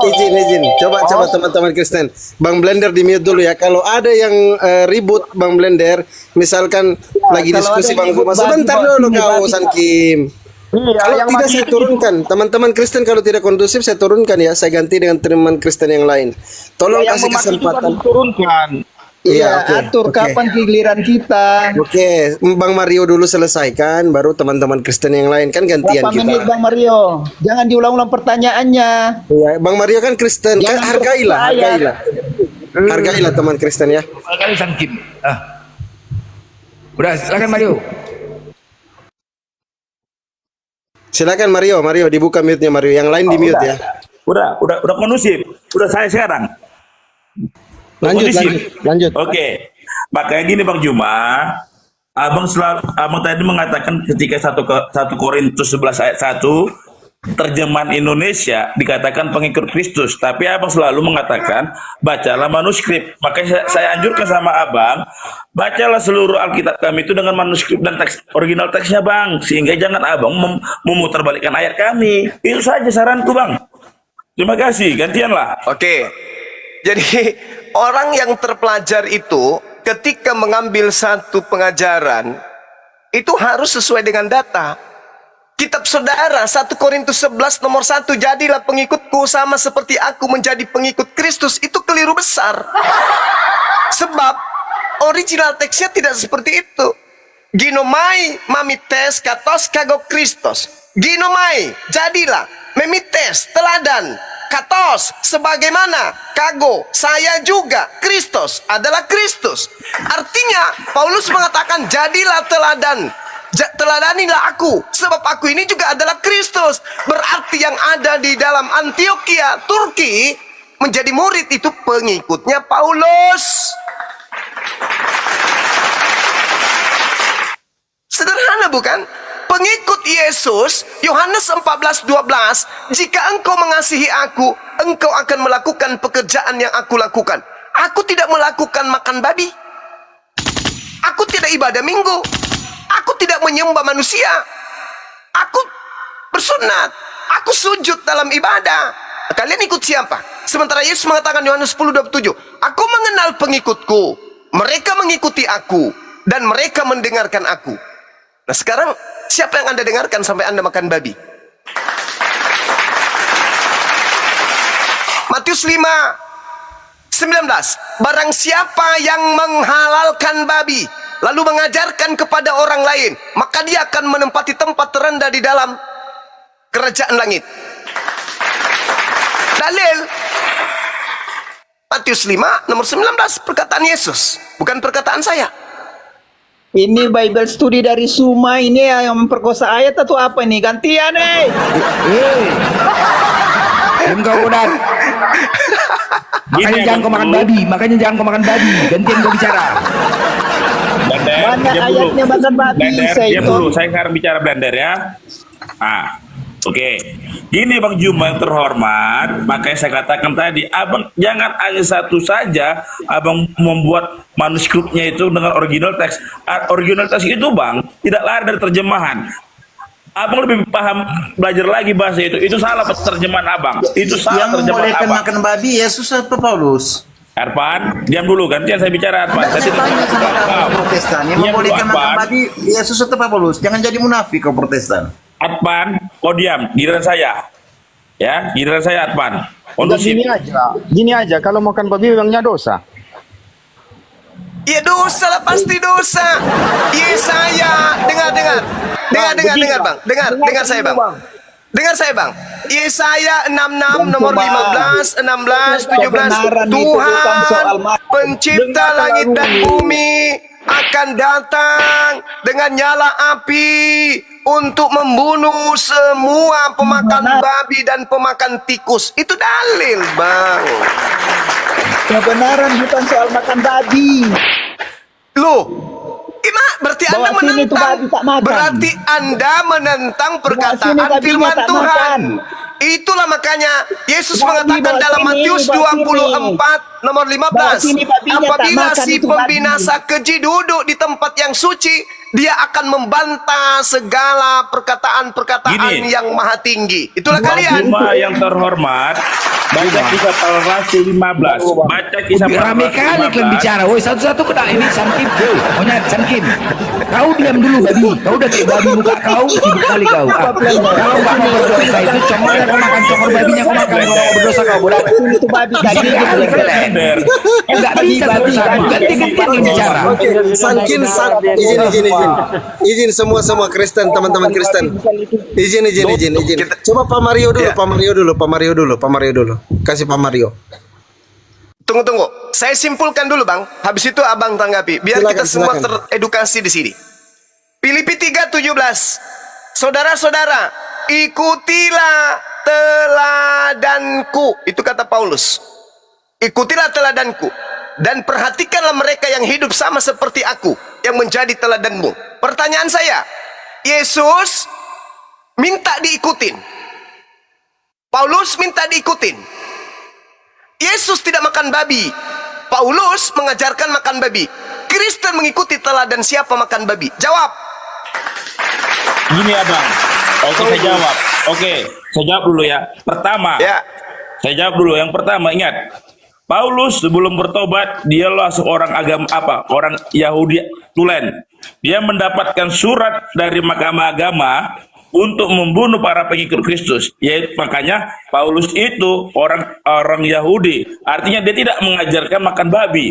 Izin. Coba teman-teman Kristen. Bang Blender di mute dulu ya. Kalau ada yang ribut Bang Blender, misalkan lagi diskusi Bang Guma, sebentar dulu kau San Kim. Kalau tidak saya turunkan, teman-teman Kristen kalau tidak kondusif saya turunkan ya, saya ganti dengan teman Kristen yang lain. Tolong kasih kesempatan. Turunkan. Iya, oke. Atur kapan giliran kita. Oke, Bang Mario dulu selesaikan, baru teman-teman Kristen yang lain kan gantian Berapa menit kita. Bang Mario? Jangan diulang-ulang pertanyaannya. Iya, Bang Mario kan Kristen, kan Jangan hargailah. Hargailah teman Kristen ya. Kali sangkin. Udah, silakan Mario. Silakan Mario dibuka mute-nya Mario, yang lain di mute ya. Udah kondusif. Udah saya sekarang. Lanjut. Oke. Makanya gini Bang Juma, Abang tadi mengatakan ketika 1 Korintus 11 ayat 1 terjemahan Indonesia dikatakan pengikut Kristus, tapi Abang selalu mengatakan bacalah manuskrip. Makanya saya anjurkan sama Abang, bacalah seluruh Alkitab kami itu dengan manuskrip dan teks original teksnya Bang, sehingga jangan Abang memutarbalikkan ayat kami. Itu saja saranku Bang. Terima kasih, gantianlah. Oke. Jadi orang yang terpelajar itu ketika mengambil satu pengajaran itu harus sesuai dengan data. Kitab saudara 1 Korintus 11 nomor 1, jadilah pengikutku sama seperti aku menjadi pengikut Kristus, itu keliru besar. Sebab original teksnya tidak seperti itu. Ginomai mamites katos kago Kristus. Ginomai, jadilah, memites, teladan, katos, sebagaimana, kago, saya juga, Kristus adalah Kristus. Artinya, Paulus mengatakan, jadilah teladan, teladanilah aku, sebab aku ini juga adalah Kristus. Berarti yang ada di dalam Antioquia, Turki, menjadi murid itu pengikutnya Paulus. Sederhana bukan? Pengikut Yesus, Yohanes 14:12, jika engkau mengasihi aku, engkau akan melakukan pekerjaan yang aku lakukan. Aku tidak melakukan makan babi. Aku tidak ibadah minggu. Aku tidak menyembah manusia. Aku bersunat. Aku sujud dalam ibadah. Kalian ikut siapa? Sementara Yesus mengatakan Yohanes 10:27, aku mengenal pengikutku. Mereka mengikuti aku. Dan mereka mendengarkan aku. Nah sekarang, siapa yang Anda dengarkan sampai Anda makan babi? Matius 5:19, barang siapa yang menghalalkan babi lalu mengajarkan kepada orang lain, maka dia akan menempati tempat terendah di dalam kerajaan langit. Dalil Matius 5 nomor 19, perkataan Yesus, bukan perkataan saya. Ini Bible study dari Suma ini yang memperkosa ayat atau apa ini? Gantian nih. Kau udah. Makanya jangan kau makan babi. Gantian kau bicara. Blender, Mana diam ayatnya makan babi? Blender, diam dulu. Saya sekarang bicara Blender ya. Oke, gini Bang Juma yang terhormat, makanya saya katakan tadi, abang jangan hanya satu saja, abang membuat manuskripnya itu dengan original teks. Original teks itu bang, tidak lari dari terjemahan. Abang lebih paham belajar lagi bahasa itu salah terjemahan abang. Itu salah Yang terjemahan membolehkan abang. makan babi Yesus apa Paulus? Arfan, diam dulu, gantian saya bicara Arfan. Saya tanya sama kamu Protestan, yang Diam dulu, membolehkan makan Arfan. babi Yesus atau Paulus? Jangan jadi munafik kau Protestan. Arfan, kau diam, giliran saya. Ya, giliran saya Arfan. Kondusif. Gini aja, kalau makan babi memangnya dosa. Ya dosa lah, pasti dosa. Yesaya, dengar bang, dengar saya bang. Dengar saya bang. Yesaya 66 nomor 15, 16, 17. Tuhan pencipta langit dan bumi akan datang dengan nyala api untuk membunuh semua pemakan babi dan pemakan tikus. Itu dalil bang. Kebenaran bukan soal makan babi. Loh, berarti Anda Bawa sini tuh menentang, babi tak makan. berarti Anda menentang perkataan sini babinya firman tak Tuhan. makan. Itulah makanya Yesus Bawa mengatakan sini, dalam bawa sini, Matius bawa 24 nomor 15, Bawa sini babinya tak apabila makan, si itu pembinasa keji duduk di tempat yang suci, dia akan membantah segala perkataan-perkataan Gini. yang maha tinggi. Itulah Bang kalian. Juma yang terhormat, baca kisah para rasul 15, baca kisah para Rame rasul kali kalian 15. bicara. Woi, satu-satu kena ini Sankim. Maunya Sankim. Kau diam dulu babi. Kau udah kayak babi muka kau, sibuk kali kau. Kalau nggak mau berdosa itu congolnya kau makan congol babinya kau makan. Kalau mau berdosa kau bodoh. Itu babi tadi. Kali kalian. Enggak bisa berdosa. Ganti-gantian yang bicara. Oke, izin semua Kristen, teman-teman Kristen. Izin. Coba Pak Mario dulu, Ya. Pak Mario dulu. Kasih Pak Mario. Tunggu. Saya simpulkan dulu bang. Habis itu abang tanggapi. Biar Silakan, kita semua silakan. teredukasi di sini. Filipi 3:17. Saudara-saudara, ikutilah teladanku. Itu kata Paulus. Ikutilah teladanku. Dan perhatikanlah mereka yang hidup sama seperti aku. Yang menjadi teladanmu. Pertanyaan saya. Yesus minta diikutin. Paulus minta diikutin. Yesus tidak makan babi. Paulus mengajarkan makan babi. Kristen mengikuti teladan siapa makan babi? Jawab. Gini abang, oke saya jawab. Oke, saya jawab dulu ya. Pertama, Ya. saya jawab dulu. Yang pertama, ingat, Paulus sebelum bertobat, dialah seorang agama apa? Orang Yahudi tulen. Dia mendapatkan surat dari mahkamah agama untuk membunuh para pengikut Kristus. Yaitu makanya Paulus itu orang Yahudi. Artinya dia tidak mengajarkan makan babi.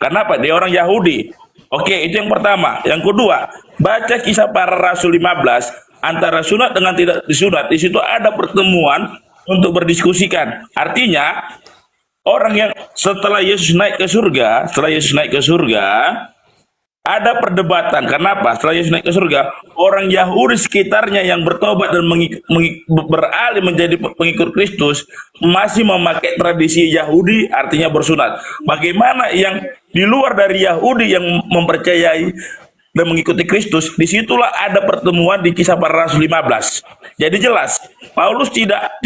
Kenapa? Dia orang Yahudi. Oke, itu yang pertama. Yang kedua, baca kisah para rasul 15 antara sunat dengan tidak disunat. Di situ ada pertemuan untuk berdiskusikan. Artinya orang yang setelah Yesus naik ke surga, ada perdebatan. Kenapa? Setelah Yesus naik ke surga, orang Yahudi sekitarnya yang bertobat dan beralih menjadi pengikut Kristus masih memakai tradisi Yahudi, artinya bersunat. Bagaimana yang di luar dari Yahudi yang mempercayai dan mengikuti Kristus? Disitulah ada pertemuan di kisah para rasul 15. Jadi jelas Paulus tidak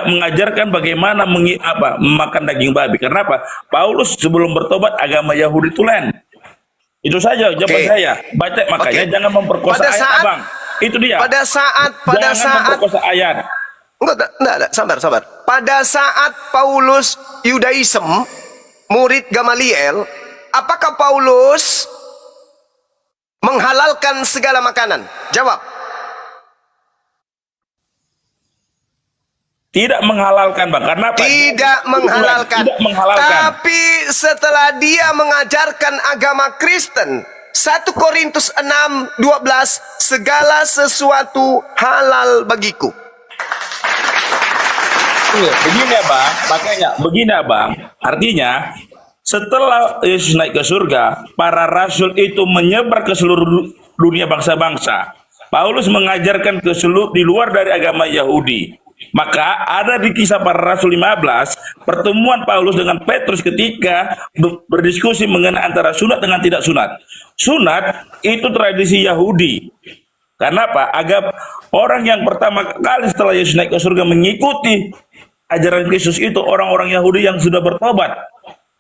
mengajarkan bagaimana memakan daging babi. Kenapa? Paulus sebelum bertobat agama Yahudi tulen. Itu saja jawaban saya. Baca makanya jangan memperkosa ayat abang. Itu dia. Pada saat Jangan memperkosa ayat. enggak, sabar. Pada saat Paulus Yudaism, murid Gamaliel, apakah Paulus menghalalkan segala makanan? Jawab. Tidak menghalalkan bang. Karena apa? Tidak menghalalkan. Tidak menghalalkan. Tapi setelah dia mengajarkan agama Kristen, 1 Korintus 6:12, segala sesuatu halal bagiku. Begini abang, makanya begini abang. Artinya setelah Yesus naik ke surga, para rasul itu menyebar ke seluruh dunia bangsa-bangsa. Paulus mengajarkan ke seluruh di luar dari agama Yahudi. Maka ada di kisah para rasul 15 pertemuan Paulus dengan Petrus ketika berdiskusi mengenai antara sunat dengan tidak sunat. Sunat itu tradisi Yahudi. Karena apa? Agar orang yang pertama kali setelah Yesus naik ke surga mengikuti ajaran Kristus itu orang-orang Yahudi yang sudah bertobat.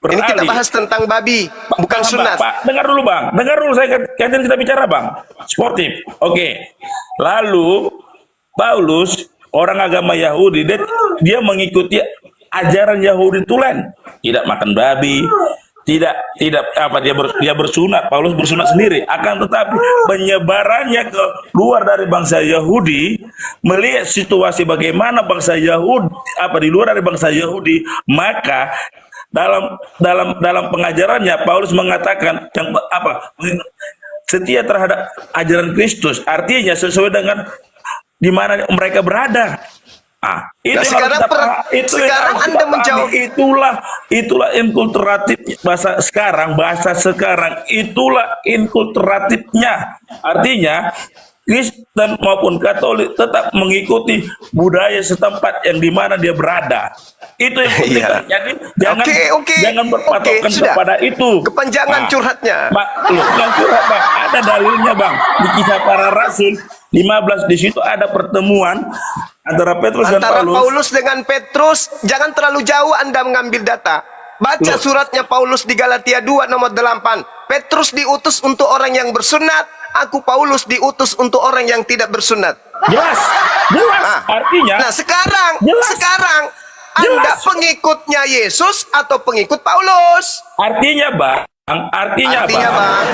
Ini kita Beralih. bahas tentang babi, bukan Pak, sunat. Pak, dengar dulu bang, dengar dulu saya kan kita bicara bang, sportif. Oke. Lalu Paulus orang agama Yahudi, dia mengikuti ajaran Yahudi tulen, tidak makan babi, tidak apa dia bersunat. Paulus bersunat sendiri. Akan tetapi penyebarannya ke luar dari bangsa Yahudi, melihat situasi bagaimana bangsa Yahudi di luar dari bangsa Yahudi, maka dalam pengajarannya Paulus mengatakan yang setia terhadap ajaran Kristus, artinya sesuai dengan di mana mereka berada. Itu Nah, yang sekarang harus kita sekarang harus Anda kita pahami. menjawab. Itulah inkulturatif bahasa sekarang itulah inkulturatifnya, artinya Kristen maupun Katolik tetap mengikuti budaya setempat yang di mana dia berada. Itu yang penting. Iya. Jadi jangan berpatokan sudah. kepada itu. Kepanjangan curhatnya. Bukan curhat bang, ada dalilnya bang. Di Kisah Para Rasul 15 di situ ada pertemuan antara Petrus dan Antara Paulus. Paulus dengan Petrus, jangan terlalu jauh Anda mengambil data. Baca suratnya Paulus di Galatia 2 nomor 8. Petrus diutus untuk orang yang bersunat, aku Paulus diutus untuk orang yang tidak bersunat. Jelas. Artinya. Nah, sekarang Jelas. Anda pengikutnya Yesus atau pengikut Paulus? Artinya bang. Artinya Bang.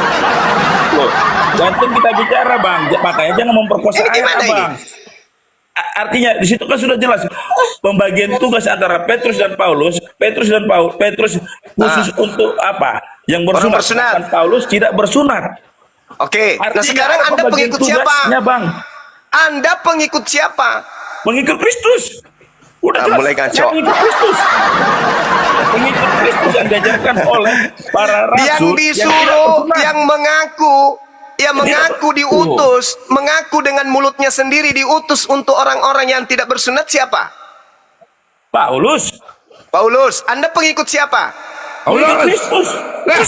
Loh, jangan kita bicara bang. Makanya jangan memperkosa Ini gimana ayat, bang. Artinya di situ kan sudah jelas pembagian tugas antara Petrus dan Paulus. Petrus khusus untuk apa? Yang bersunat. bersunat. Dan Paulus tidak bersunat. Oke. Nah, Artinya sekarang Anda pembagian pengikut siapa? tugasnya, bang? Anda pengikut siapa? Pengikut Kristus. Udah jelas. Mulai kacau. Saya pengikut Kristus. Pengikut Kristus yang diajarkan oleh para rasul. Yang disuruh, yang mengaku diutus, mengaku dengan mulutnya sendiri diutus untuk orang-orang yang tidak bersunat siapa? Paulus. Paulus. Anda pengikut siapa? Pengikut Kristus.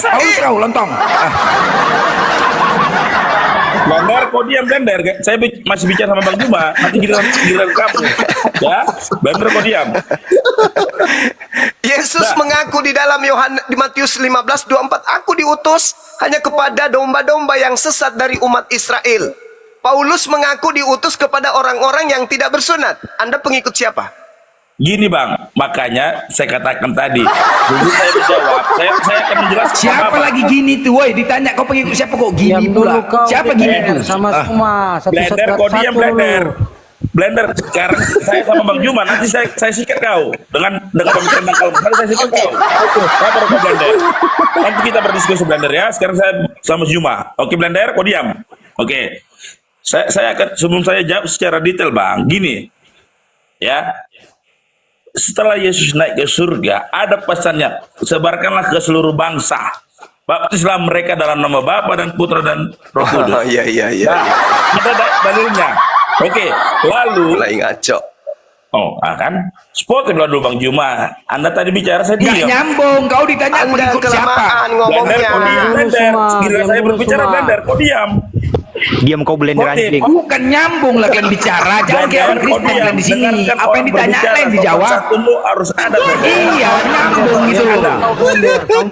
Paulus kau lontong. Blender, kok diam Blender? Saya masih bicara sama Bang Juma. Nanti giliran kamu. Ya, Blender kok diam. Yesus mengaku di dalam di Matius 15:24, aku diutus hanya kepada domba-domba yang sesat dari umat Israel. Paulus mengaku diutus kepada orang-orang yang tidak bersunat. Anda pengikut siapa? Gini bang, makanya saya katakan tadi. Jadi saya menjawab, saya akan menjelaskan. Siapa lagi gini tuh, woi? Ditanya kau pengikut siapa kok gini pula? Siapa gini tuh? Sama semua Blender, kau diam Blender. Blender, sekarang saya sama Bang Juma, nanti saya sikat kau dengan pemikiran dangkal. Nanti saya sikat kau. Saya baru ke Blender. Nanti kita berdiskusi Blender ya. Sekarang saya sama Juma. Oke Blender, kau diam. Oke. Saya akan sebelum saya jawab secara detail bang. Gini, ya. Setelah Yesus naik ke surga, ada pesannya, sebarkanlah ke seluruh bangsa. Baptislah mereka dalam nama Bapa dan Putra dan Roh Kudus. Iya. Nah, ada dalilnya. Oke, lalu Mulai ngaco. kan sportif lah dulu Bang Juma. Anda tadi bicara saya Nggak diam. nyambung. Kau ditanya Anda pengikut siapa? kelamaan Blender, ngomongnya. kau diam Blender. Sekiranya diam saya dulu berbicara semua. Blender, kau diam. Diam kau blender Sportif. anjing. Bukan nyambung lah kalian bicara. Jangan kayak orang Kristen kalian di sini. Dengarkan Apa yang orang ditanya berbicara, kalian sopan dijawab. santunmu harus ada Blender. Iya, nyambung gitu loh.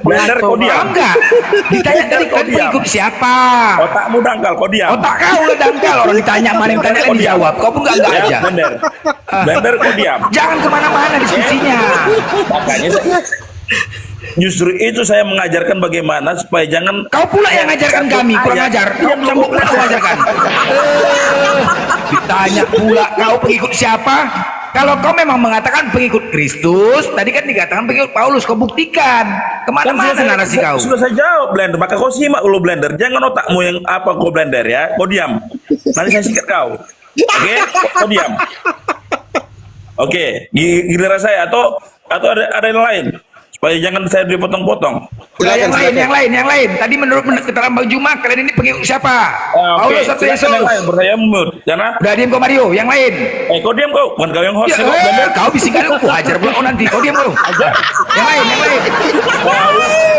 Blender, kau diam. Paham nggak? Ditanya tadi Kau kalian diam. pengikut siapa? Otakmu dangkal, kau diam. Otak kau udah dangkal. Orang ditanya mana yang tanya kalian dijawab. Kau pun nggak Ya, aja. Blender. Blender, kau diam. Jangan kemana-mana diskusinya. Makanya justru itu saya mengajarkan bagaimana supaya jangan Kau pula yang ngajarkan kami, kurang ayat. ajar. Kau sambung pula kau ajarkan. Ditanya pula kau pengikut siapa? Kalau kau memang mengatakan pengikut Kristus, tadi kan dikatakan pengikut Paulus, kau buktikan. Kemana-mana narasi kau. Sudah saya jawab Blender, maka kau simak dulu Blender. Jangan otakmu yang apa kau Blender ya. Kau diam. Nanti saya sikat kau. Oke, kau diam. Oke, giliran saya atau ada yang lain supaya jangan saya dipotong-potong. Udah, yang lain. Tadi menurut keterangan Bang Juma, kalian ini pengikut siapa? Oke, Paulus atau silakan Yesus? yang lain. Bertanya mute. Jangan. Udah diam kau Mario, yang lain. Kau diam kau. Bukan kau yang host. Ya, kau Blender. kau bisikan aku hajar pula kau nanti. Kau diam kau. Yang lain.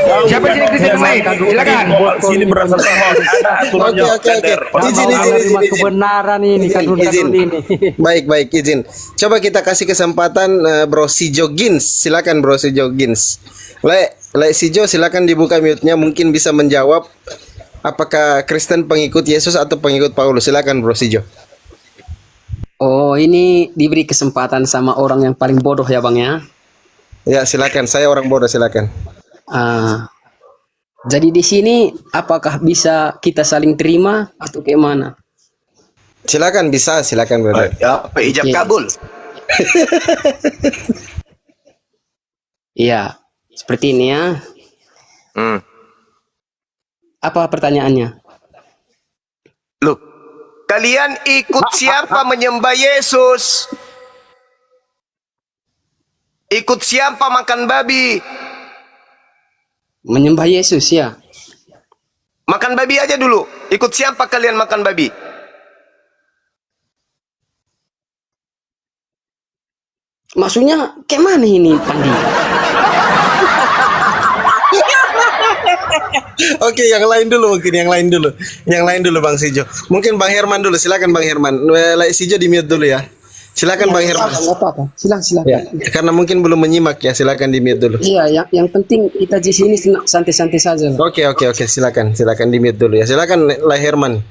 Kau Siapa di sini Kristen yang lain? Silakan. Sini berasal sama ada aturannya. Oke. Izin. Kebenaran ini Izin. Baik, izin. Coba kita kasih kesempatan Bro Sijo Gins. Silakan Bro Sijo Gins. Le Sijo, silakan dibuka mute-nya, mungkin bisa menjawab apakah Kristen pengikut Yesus atau pengikut Paulus. Silakan Bro Sijo. Oh, ini diberi kesempatan sama orang yang paling bodoh ya Bang ya. Ya, silakan. Saya orang bodoh, silakan. Jadi di sini apakah bisa kita saling terima atau gimana? Silakan brother. Ya, ijab Oke. kabul. Iya, seperti ini ya. Apa pertanyaannya? Loh, kalian ikut siapa menyembah Yesus? Ikut siapa makan babi? Menyembah Yesus ya. Makan babi aja dulu. Ikut siapa kalian makan babi? Maksudnya kayak mana ini Pandi? Oke, yang lain dulu Bang Sijo. Mungkin Bang Herman dulu, silakan Bang Herman. Le Sijo di mute dulu ya. Silakan Bang Herman. Nggak apa-apa. Silakan. Karena mungkin belum menyimak ya, silakan di mute dulu. Iya, yang penting kita di sini santai-santai saja. Oke, silakan di mute dulu ya. Silakan Le Herman.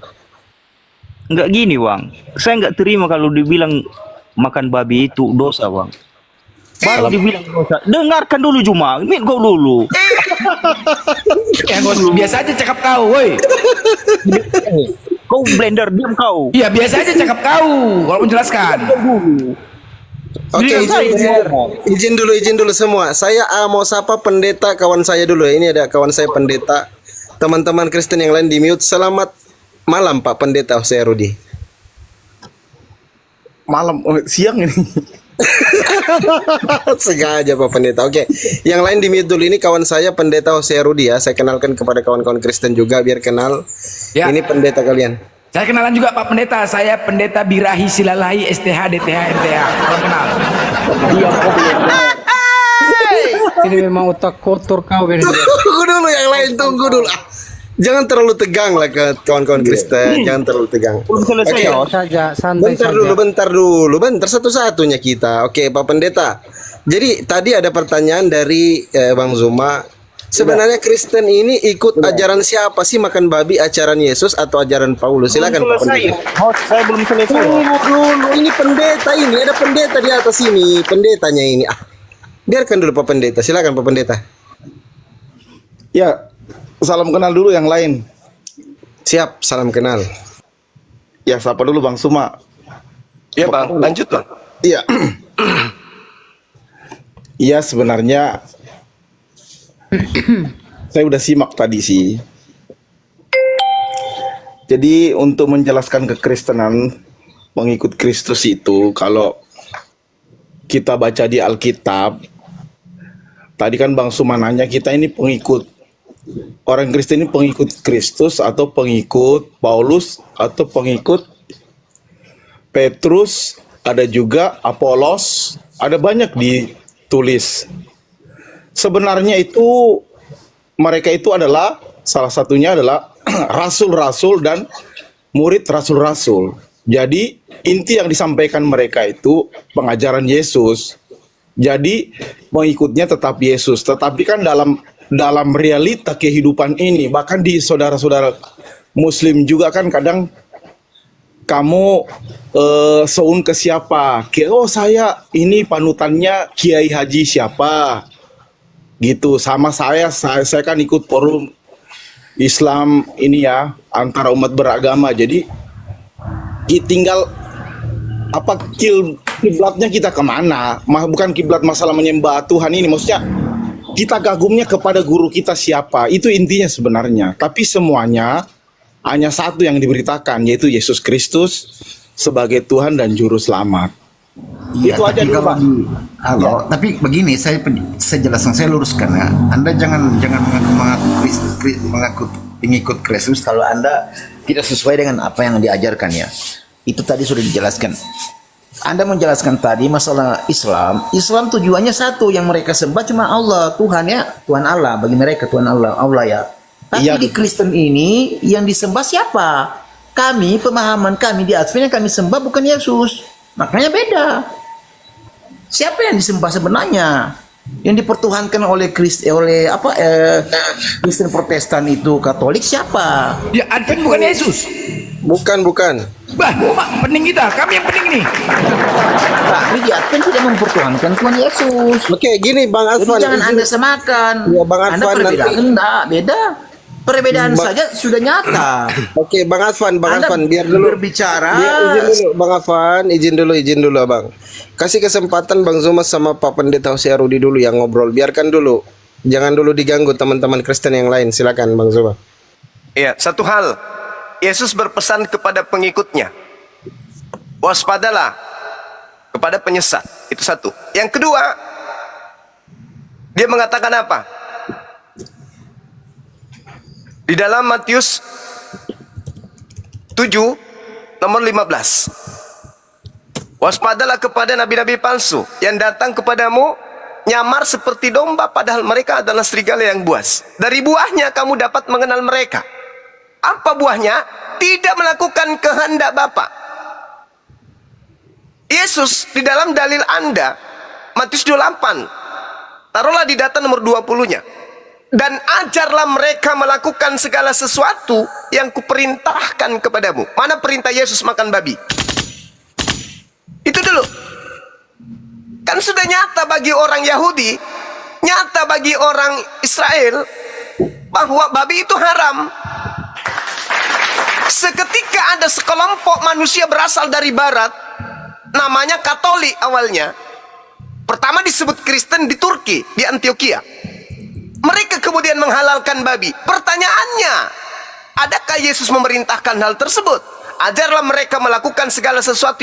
Enggak gini bang, saya nggak terima kalau dibilang makan babi itu dosa bang. Baru dibilang dosa, dengarkan dulu cuma, mute kau dulu. Biasa aja cakap kau, woi. Kau blender, diam kau. Iya, biasa aja cakap kau. Kalau menjelaskan. Oke, izin dulu semua. Saya mau sapa pendeta kawan saya dulu ya. Ini ada kawan saya pendeta. Teman-teman Kristen yang lain di mute. Selamat malam Pak Pendeta Jose Rudi. Siang ini. Sengaja Pak Pendeta. Oke, yang lain di mute dulu. Ini kawan saya Pendeta Jose Rudi ya. Saya kenalkan kepada kawan-kawan Kristen juga biar kenal. Ya. Ini pendeta kalian. Saya kenalan juga Pak Pendeta. Saya Pendeta Birahi Silalahi STH DTH MTH. Salam kenal. Ini memang otak kotor kau ini. Tunggu dulu yang lain, tunggu dulu. Jangan terlalu tegang lah ke kawan-kawan Kristen. Jangan terlalu tegang. Belum selesai ya. Saja, santai Bentar dulu. Satu-satunya kita. Oke, Pak Pendeta. Jadi tadi ada pertanyaan dari Bang Zuma. Sebenarnya Kristen ini ikut ajaran siapa sih, makan babi, ajaran Yesus atau ajaran Paulus? Silakan Pak Pendeta. Saya belum selesai. Tunggu dulu. Ini pendeta ini, ada pendeta di atas ini, pendetanya ini. Biarkan dulu Pak Pendeta. Silakan Pak Pendeta. Ya, salam kenal dulu yang lain. Siap, salam kenal. Ya, sapa dulu Bang Suma. Ya Bang, lanjut Bang. Iya. Iya, sebenarnya saya udah simak tadi sih. Jadi untuk menjelaskan kekristenan pengikut Kristus itu, kalau kita baca di Alkitab, tadi kan Bang Suma nanya kita ini pengikut, orang Kristen ini pengikut Kristus atau pengikut Paulus atau pengikut Petrus, ada juga Apolos, ada banyak ditulis. Sebenarnya itu mereka itu adalah salah satunya adalah rasul-rasul dan murid rasul-rasul. Jadi inti yang disampaikan mereka itu pengajaran Yesus. Jadi pengikutnya tetap Yesus. Tetapi kan dalam realita kehidupan ini, bahkan di saudara-saudara Muslim juga kan kadang kamu seun ke siapa? Oh saya ini panutannya Kiai Haji siapa? Gitu. Sama saya kan ikut forum Islam ini ya, antara umat beragama. Jadi tinggal apa kiblatnya kita kemana? Bukan kiblat masalah menyembah Tuhan ini, maksudnya kita kagumnya kepada guru kita siapa, itu intinya sebenarnya. Tapi semuanya hanya satu yang diberitakan, yaitu Yesus Kristus sebagai Tuhan dan Juru Selamat. Iya, Itu aja tapi dulu, kalau Pak. halo, tapi begini, saya jelaskan, saya luruskan ya. Anda jangan mengaku pengikut Kristus kalau Anda tidak sesuai dengan apa yang diajarkan ya. Itu tadi sudah dijelaskan. Anda menjelaskan tadi masalah Islam. Islam tujuannya satu, yang mereka sembah cuma Allah, Tuhan ya, Tuhan Allah bagi mereka, Tuhan Allah, Allah ya. Tapi Iya. di Kristen ini yang disembah siapa? Kami, pemahaman kami di Advent yang kami sembah bukan Yesus. Makanya beda. Siapa yang disembah sebenarnya? Yang dipertuhankan oleh Kristen Protestan itu Katolik siapa? Ya Advent bukan Yesus. Bukan. Bah, pening kita, kami yang pening ini. Kami di Advent tidak mempertuhankan Tuhan Yesus. Oke, gini Bang Jadi Advan. jangan Anda samakan. Ya, Bang Anda Advan, perbedaan nanti- enggak, beda. Perbedaan saja sudah nyata. Oke, Bang Advan, Anda biar dulu. berbicara. Izin dulu, Bang Afan, izin dulu, Abang. Kasih kesempatan Bang Zumas sama Pak Pendeta Hosea Rudi dulu yang ngobrol. Biarkan dulu, jangan dulu diganggu teman-teman Kristen yang lain. Silakan, Bang Zumas. Ya, satu hal. Yesus berpesan kepada pengikutnya. Waspadalah kepada penyesat. Itu satu. Yang kedua, dia mengatakan apa? Di dalam Matius 7 nomor 15. Waspadalah kepada nabi-nabi palsu yang datang kepadamu nyamar seperti domba padahal mereka adalah serigala yang buas. Dari buahnya kamu dapat mengenal mereka. Apa buahnya? Tidak melakukan kehendak Bapa. Yesus di dalam dalil Anda Matius 28. Taruhlah di data nomor 20-nya. Dan ajarlah mereka melakukan segala sesuatu yang kuperintahkan kepadamu. Mana perintah Yesus makan babi? Itu dulu. Kan sudah nyata bagi orang Yahudi, nyata bagi orang Israel, bahwa babi itu haram. Seketika ada sekelompok manusia berasal dari barat, namanya Katolik awalnya. Pertama disebut Kristen di Turki, di Antioquia. Mereka kemudian menghalalkan babi. Pertanyaannya, adakah Yesus memerintahkan hal tersebut? Ajarlah mereka melakukan segala sesuatu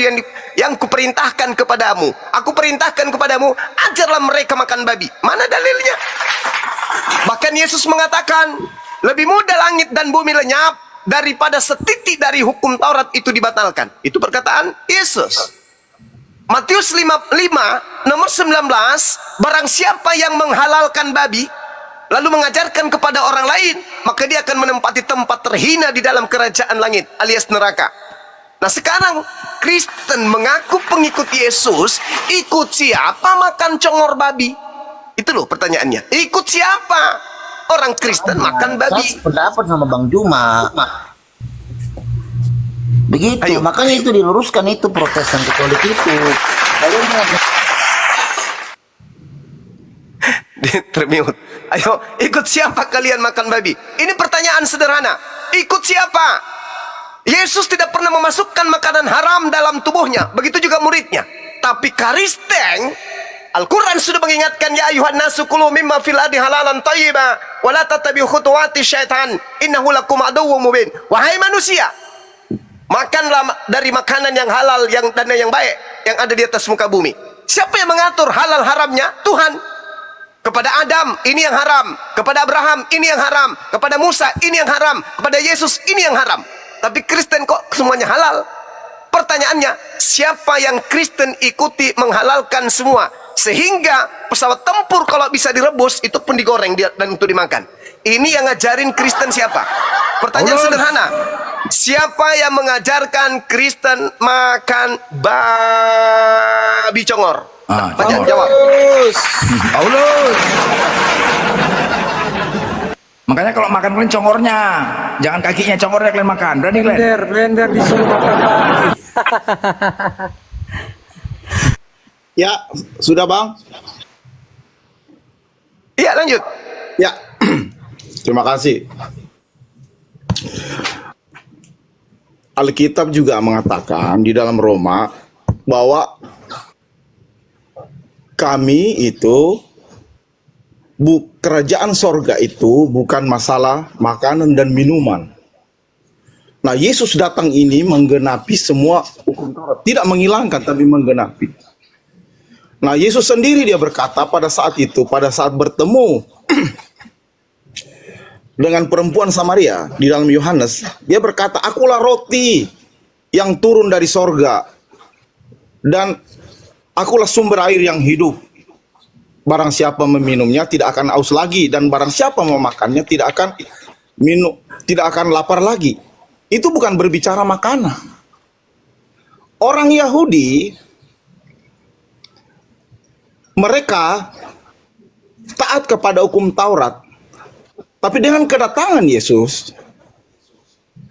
yang kuperintahkan kepadamu. Aku perintahkan kepadamu, ajarlah mereka makan babi. Mana dalilnya? Bahkan Yesus mengatakan, lebih mudah langit dan bumi lenyap daripada setitik dari hukum Taurat itu dibatalkan. Itu perkataan Yesus. Matius 5 nomor 19, barang siapa yang menghalalkan babi lalu mengajarkan kepada orang lain, maka dia akan menempati tempat terhina di dalam kerajaan langit alias neraka. Nah sekarang Kristen mengaku pengikut Yesus, ikut siapa makan congor babi? Itu loh pertanyaannya. Ikut siapa? Orang Kristen makan babi. Saya pendapat sama Bang Juma. Begitu, Ayo. makanya itu diluruskan itu Protestan Katolik itu. Kalian Termute. Ayo, ikut siapa kalian makan babi? Ini pertanyaan sederhana. Ikut siapa? Yesus tidak pernah memasukkan makanan haram dalam tubuhnya. Begitu juga muridnya. Tapi Kristen, Al-Quran sudah mengingatkan, ya ayuhan nasu kulu mimma fil ardi halalan thayyiba wa la tattabi'u khutuwati syaitan innahu lakum aduwwum mubin. Wahai manusia, makanlah dari makanan yang halal dan yang baik yang ada di atas muka bumi. Siapa yang mengatur halal haramnya? Tuhan. Kepada Adam ini yang haram, kepada Abraham ini yang haram, kepada Musa ini yang haram, kepada Yesus ini yang haram. Tapi Kristen kok semuanya halal? Pertanyaannya, siapa yang Kristen ikuti menghalalkan semua? Sehingga pesawat tempur kalau bisa direbus itu pun digoreng dan untuk dimakan. Ini yang ngajarin Kristen siapa? Pertanyaan sederhana. Siapa yang mengajarkan Kristen makan babi congor? Banyak jawab. Paulus. Makanya kalau makan kalian congornya, jangan kakinya, congornya kalian makan. Berani kalian? Blender disuruh makan babi. Ya, sudah Bang. Iya lanjut. Ya, terima kasih. Alkitab juga mengatakan di dalam Roma bahwa kami itu kerajaan sorga itu bukan masalah makanan dan minuman. Nah, Yesus datang ini menggenapi semua hukum Taurat, tidak menghilangkan tapi menggenapi. Nah, Yesus sendiri dia berkata pada saat itu, pada saat bertemu dengan perempuan Samaria di dalam Yohanes, dia berkata, "Akulah roti yang turun dari sorga. dan akulah sumber air yang hidup. Barang siapa meminumnya tidak akan haus lagi, dan barang siapa memakannya tidak akan lapar lagi. Itu bukan berbicara makanan. Orang Yahudi, mereka taat kepada hukum Taurat. Tapi dengan kedatangan Yesus,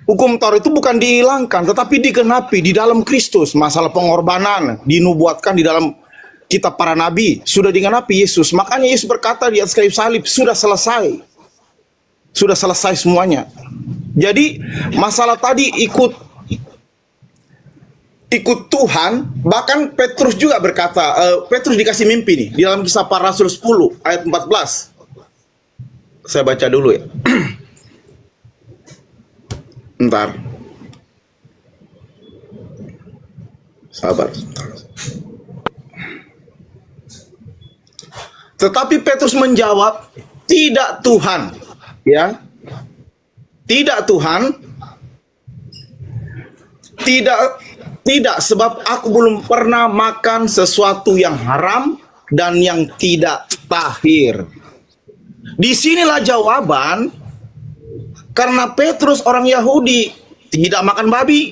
hukum Taurat itu bukan dihilangkan, tetapi digenapi di dalam Kristus. Masalah pengorbanan dinubuatkan di dalam kitab para nabi, sudah digenapi Yesus. Makanya Yesus berkata di atas kayu salib, sudah selesai. Sudah selesai semuanya. Jadi masalah tadi ikut Tuhan, bahkan Petrus juga berkata, Petrus dikasih mimpi nih, di dalam Kisah Para Rasul 10 ayat 14. Saya baca dulu ya. Ntar. Sabar. Tetapi Petrus menjawab, tidak Tuhan. Ya. Tidak Tuhan. Tidak, sebab aku belum pernah makan sesuatu yang haram dan yang tidak tahir. Disinilah jawaban, karena Petrus orang Yahudi tidak makan babi.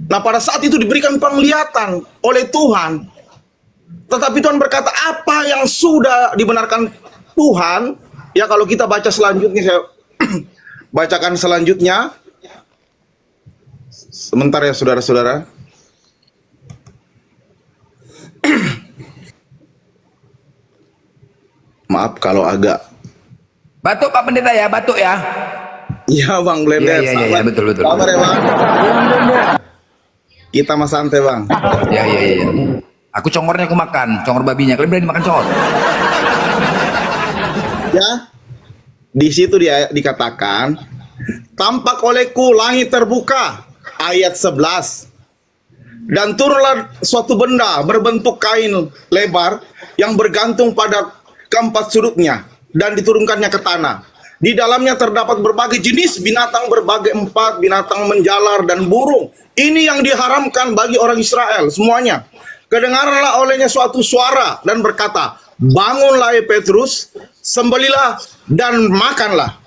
Nah, pada saat itu diberikan penglihatan oleh Tuhan. Tetapi Tuhan berkata, apa yang sudah dibenarkan Tuhan, ya kalau kita baca selanjutnya, saya bacakan selanjutnya. Sebentar ya saudara-saudara. Maaf kalau agak Batuk Pak Pendeta ya, batuk ya. Iya Bang Blender. Iya, betul. Sabar ya Bang. Kita mas santai Bang. Iya. Aku congornya aku makan, congor babinya. Kalian berani makan congor? Ya. Di situ dia dikatakan, tampak olehku langit terbuka, ayat 11. Dan turunlah suatu benda berbentuk kain lebar yang bergantung pada keempat sudutnya dan diturunkannya ke tanah. Di dalamnya terdapat berbagai jenis binatang, berbagai empat binatang menjalar dan burung. Ini yang diharamkan bagi orang Israel semuanya. Kedengaranlah olehnya suatu suara dan berkata, bangunlah ya Petrus, sembelilah dan makanlah.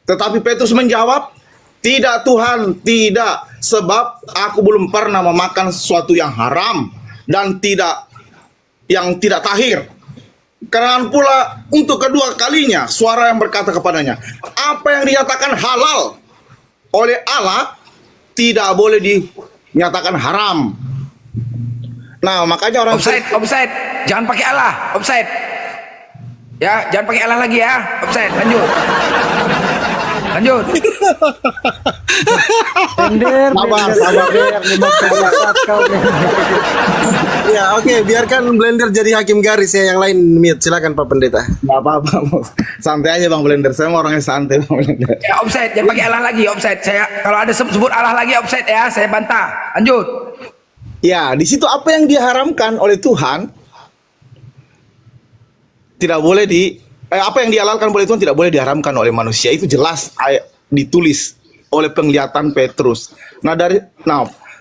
Tetapi Petrus menjawab, tidak Tuhan, tidak, sebab aku belum pernah memakan sesuatu yang haram dan yang tidak tahir. Karena pula untuk kedua kalinya suara yang berkata kepadanya, apa yang dinyatakan halal oleh Allah tidak boleh dinyatakan haram. Nah, makanya orang offside, jangan pakai Allah, offside. Ya, jangan pakai Allah lagi ya, offside. Lanjut. Sabar. Ya, oke, biarkan Blender jadi hakim garis ya, yang lain mute. Silakan Pak Pendeta. Nggak apa-apa, santai aja Bang Blender. Saya mau orangnya santai Bang Blender. Ya, offside, jangan pakai Allah lagi, offside. Saya kalau ada sebut Allah lagi offside ya, saya bantah. Lanjut. Ya, di situ apa yang diharamkan oleh Tuhan tidak boleh apa yang dihalalkan oleh Tuhan tidak boleh diharamkan oleh manusia. Itu jelas ditulis oleh penglihatan Petrus. Nah,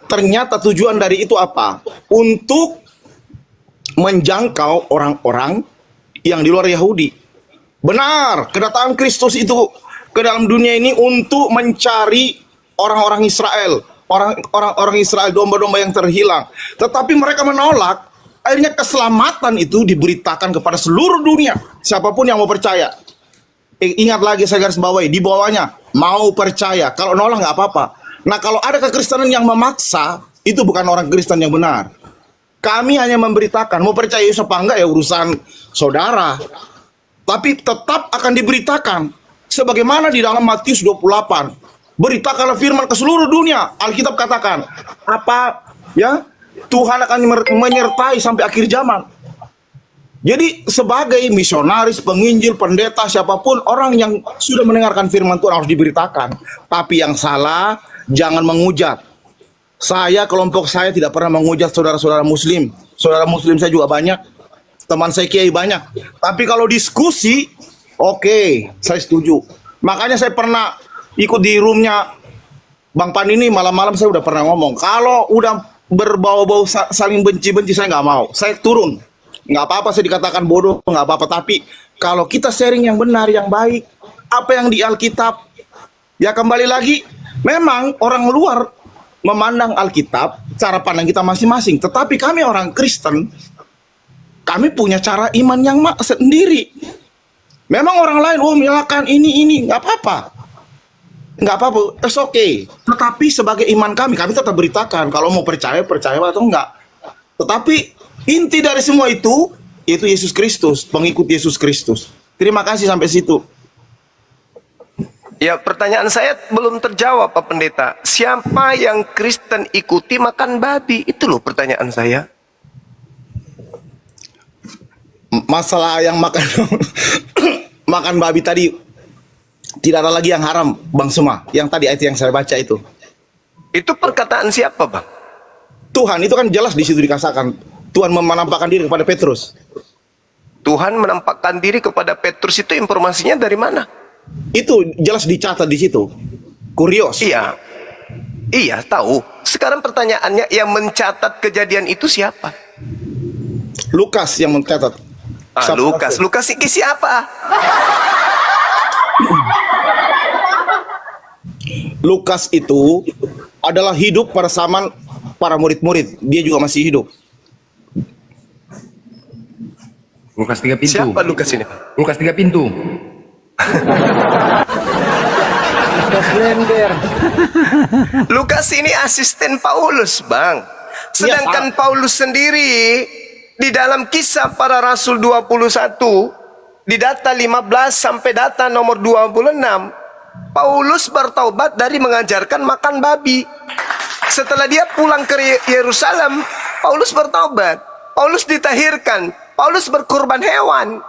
ternyata tujuan dari itu apa? Untuk menjangkau orang-orang yang di luar Yahudi. Benar, kedatangan Kristus itu ke dalam dunia ini untuk mencari orang-orang Israel, orang Israel, domba-domba yang terhilang. Tetapi mereka menolak. Akhirnya keselamatan itu diberitakan kepada seluruh dunia, siapapun yang mau percaya. Ingat lagi, saya garis bawahi, di bawahnya mau percaya. Kalau nolak nggak apa-apa. Nah, kalau ada kekristenan yang memaksa, itu bukan orang Kristen yang benar. Kami hanya memberitakan, mau percaya Yesus apa enggak ya urusan saudara. Tapi tetap akan diberitakan. Sebagaimana di dalam Matius 28. Beritakanlah firman ke seluruh dunia. Alkitab katakan, apa ya? Tuhan akan menyertai sampai akhir zaman. Jadi sebagai misionaris, penginjil, pendeta, siapapun orang yang sudah mendengarkan firman Tuhan harus diberitakan. Tapi yang salah, jangan menghujat. Kelompok saya tidak pernah menghujat saudara-saudara muslim. Saudara muslim saya juga banyak. Teman saya kiai banyak. Tapi kalau diskusi, oke, saya setuju. Makanya saya pernah ikut di roomnya Bang Pan ini, malam-malam saya udah pernah ngomong. Kalau udah berbau-bau saling benci-benci, saya nggak mau. Saya turun. Nggak apa-apa saya dikatakan bodoh, nggak apa-apa. Tapi kalau kita sharing yang benar, yang baik, apa yang di Alkitab, ya kembali lagi, memang orang luar memandang Alkitab, cara pandang kita masing-masing. Tetapi kami orang Kristen, kami punya cara iman yang sendiri. Memang orang lain, menyalahkan ini, nggak apa-apa. Nggak apa-apa, it's okay. Tetapi sebagai iman kami tetap beritakan. Kalau mau percaya atau enggak. Tetapi inti dari semua itu Yesus Kristus, pengikut Yesus Kristus. Terima kasih sampai situ. Ya, pertanyaan saya belum terjawab Pak Pendeta. Siapa yang Kristen ikuti makan babi? Itu loh pertanyaan saya. Masalah yang makan makan babi tadi, tidak ada lagi yang haram, Bang Suma. Yang tadi ayat yang saya baca itu. Itu perkataan siapa, Bang? Tuhan, itu kan jelas di situ dikatakan. Tuhan menampakkan diri kepada Petrus. Tuhan menampakkan diri kepada Petrus, itu informasinya dari mana? Itu jelas dicatat di situ. Kurios. Iya, tahu. Sekarang pertanyaannya, yang mencatat kejadian itu siapa? Lukas yang mencatat. Lukas ini siapa? Lukas itu adalah hidup pada zaman para murid-murid. Dia juga masih hidup. Lukas 3 pintu. Siapa Lukas ini? Lukas 3 pintu. Lukas ini asisten Paulus, Bang. Sedangkan Paulus sendiri di dalam Kisah Para Rasul 21, di data 15 sampai data nomor 26, Paulus bertaubat dari mengajarkan makan babi. Setelah dia pulang ke Yerusalem, Paulus bertaubat. Paulus ditahirkan. Paulus berkurban hewan.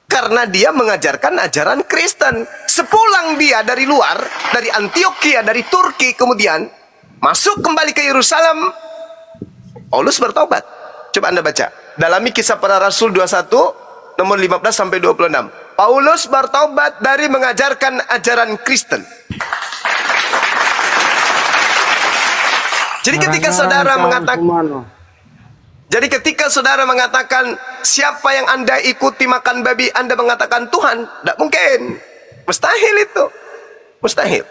Karena dia mengajarkan ajaran Kristen. Sepulang dia dari luar, dari Antioquia, dari Turki, kemudian masuk kembali ke Yerusalem, Paulus bertaubat. Coba Anda baca. Dalami Kisah Para Rasul 21, nomor 15 sampai 26. Paulus bertaubat dari mengajarkan ajaran Kristen. Jadi ketika saudara mengatakan siapa yang Anda ikuti makan babi, Anda mengatakan Tuhan, tidak mungkin. Mustahil itu. Mustahil.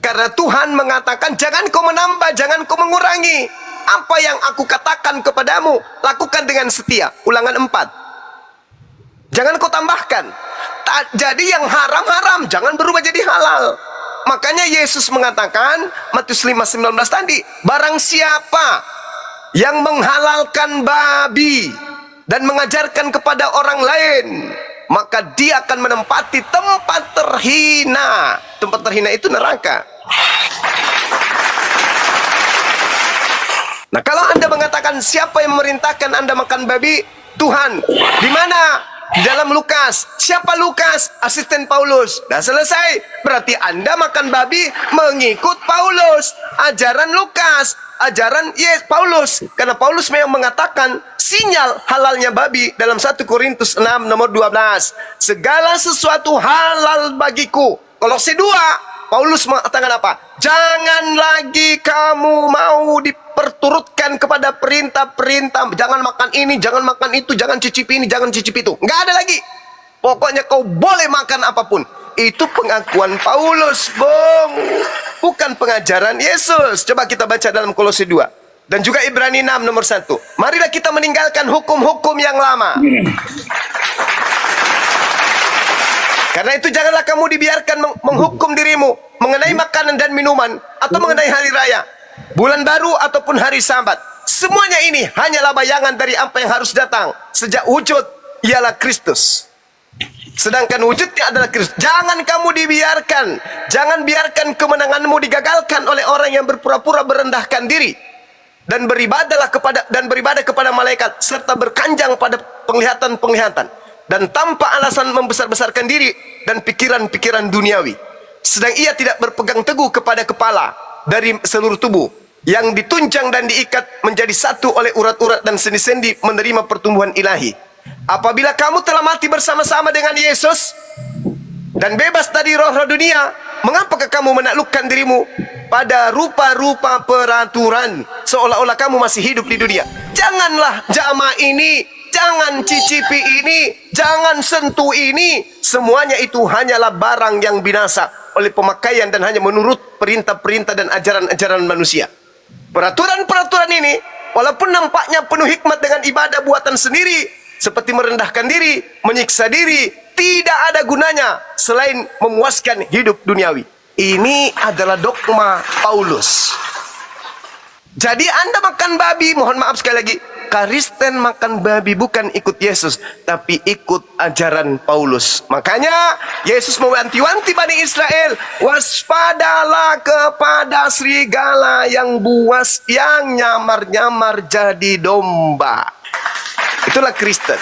Karena Tuhan mengatakan jangan kau menambah, jangan kau mengurangi. Apa yang aku katakan kepadamu, lakukan dengan setia. Ulangan 4. Jangan kau tambahkan. Jadi yang haram-haram, jangan berubah jadi halal. Makanya Yesus mengatakan, Matius 5:19 tadi, barang siapa yang menghalalkan babi dan mengajarkan kepada orang lain, maka dia akan menempati tempat terhina. Tempat terhina itu neraka. Nah, kalau Anda mengatakan siapa yang memerintahkan Anda makan babi? Tuhan. Di mana? Di dalam Lukas. Siapa Lukas? Asisten Paulus. Dah selesai. Berarti Anda makan babi mengikut Paulus. Ajaran Lukas. Ajaran Paulus. Karena Paulus memang mengatakan sinyal halalnya babi dalam 1 Korintus 6 nomor 12. Segala sesuatu halal bagiku. Kolose 2. Paulus mengatakan apa? Jangan lagi kamu mau diperturutkan kepada perintah-perintah. Jangan makan ini, jangan makan itu, jangan cicipi ini, jangan cicipi itu. Nggak ada lagi. Pokoknya kau boleh makan apapun. Itu pengakuan Paulus, Bung. Bukan pengajaran Yesus. Coba kita baca dalam Kolose 2. Dan juga Ibrani 6 nomor 1. Marilah kita meninggalkan hukum-hukum yang lama. Karena itu janganlah kamu dibiarkan menghukum dirimu mengenai makanan dan minuman atau mengenai hari raya, bulan baru ataupun hari Sabat. Semuanya ini hanyalah bayangan dari apa yang harus datang. Sejak wujud ialah Kristus. Sedangkan wujudnya adalah Kristus. Jangan kamu dibiarkan. Jangan biarkan kemenanganmu digagalkan oleh orang yang berpura-pura merendahkan diri dan beribadah kepada malaikat serta berkanjang pada penglihatan-penglihatan. Dan tanpa alasan membesar-besarkan diri dan pikiran-pikiran duniawi. Sedang ia tidak berpegang teguh kepada kepala dari seluruh tubuh yang ditunjang dan diikat menjadi satu oleh urat-urat dan sendi-sendi menerima pertumbuhan ilahi. Apabila kamu telah mati bersama-sama dengan Yesus dan bebas dari roh-roh dunia, mengapakah kamu menaklukkan dirimu pada rupa-rupa peraturan, seolah-olah kamu masih hidup di dunia. Janganlah jama ini, jangan cicipi ini, jangan sentuh ini. Semuanya itu hanyalah barang yang binasa oleh pemakaian dan hanya menurut perintah-perintah dan ajaran-ajaran manusia. Peraturan-peraturan ini, walaupun nampaknya penuh hikmat dengan ibadah buatan sendiri, seperti merendahkan diri, menyiksa diri, tidak ada gunanya selain memuaskan hidup duniawi. Ini adalah dogma Paulus. Jadi Anda makan babi, mohon maaf sekali lagi, Kristen makan babi bukan ikut Yesus, tapi ikut ajaran Paulus. Makanya Yesus mewanti-wanti Bani Israel, waspadalah kepada serigala yang buas, yang nyamar-nyamar jadi domba. Itulah Kristen.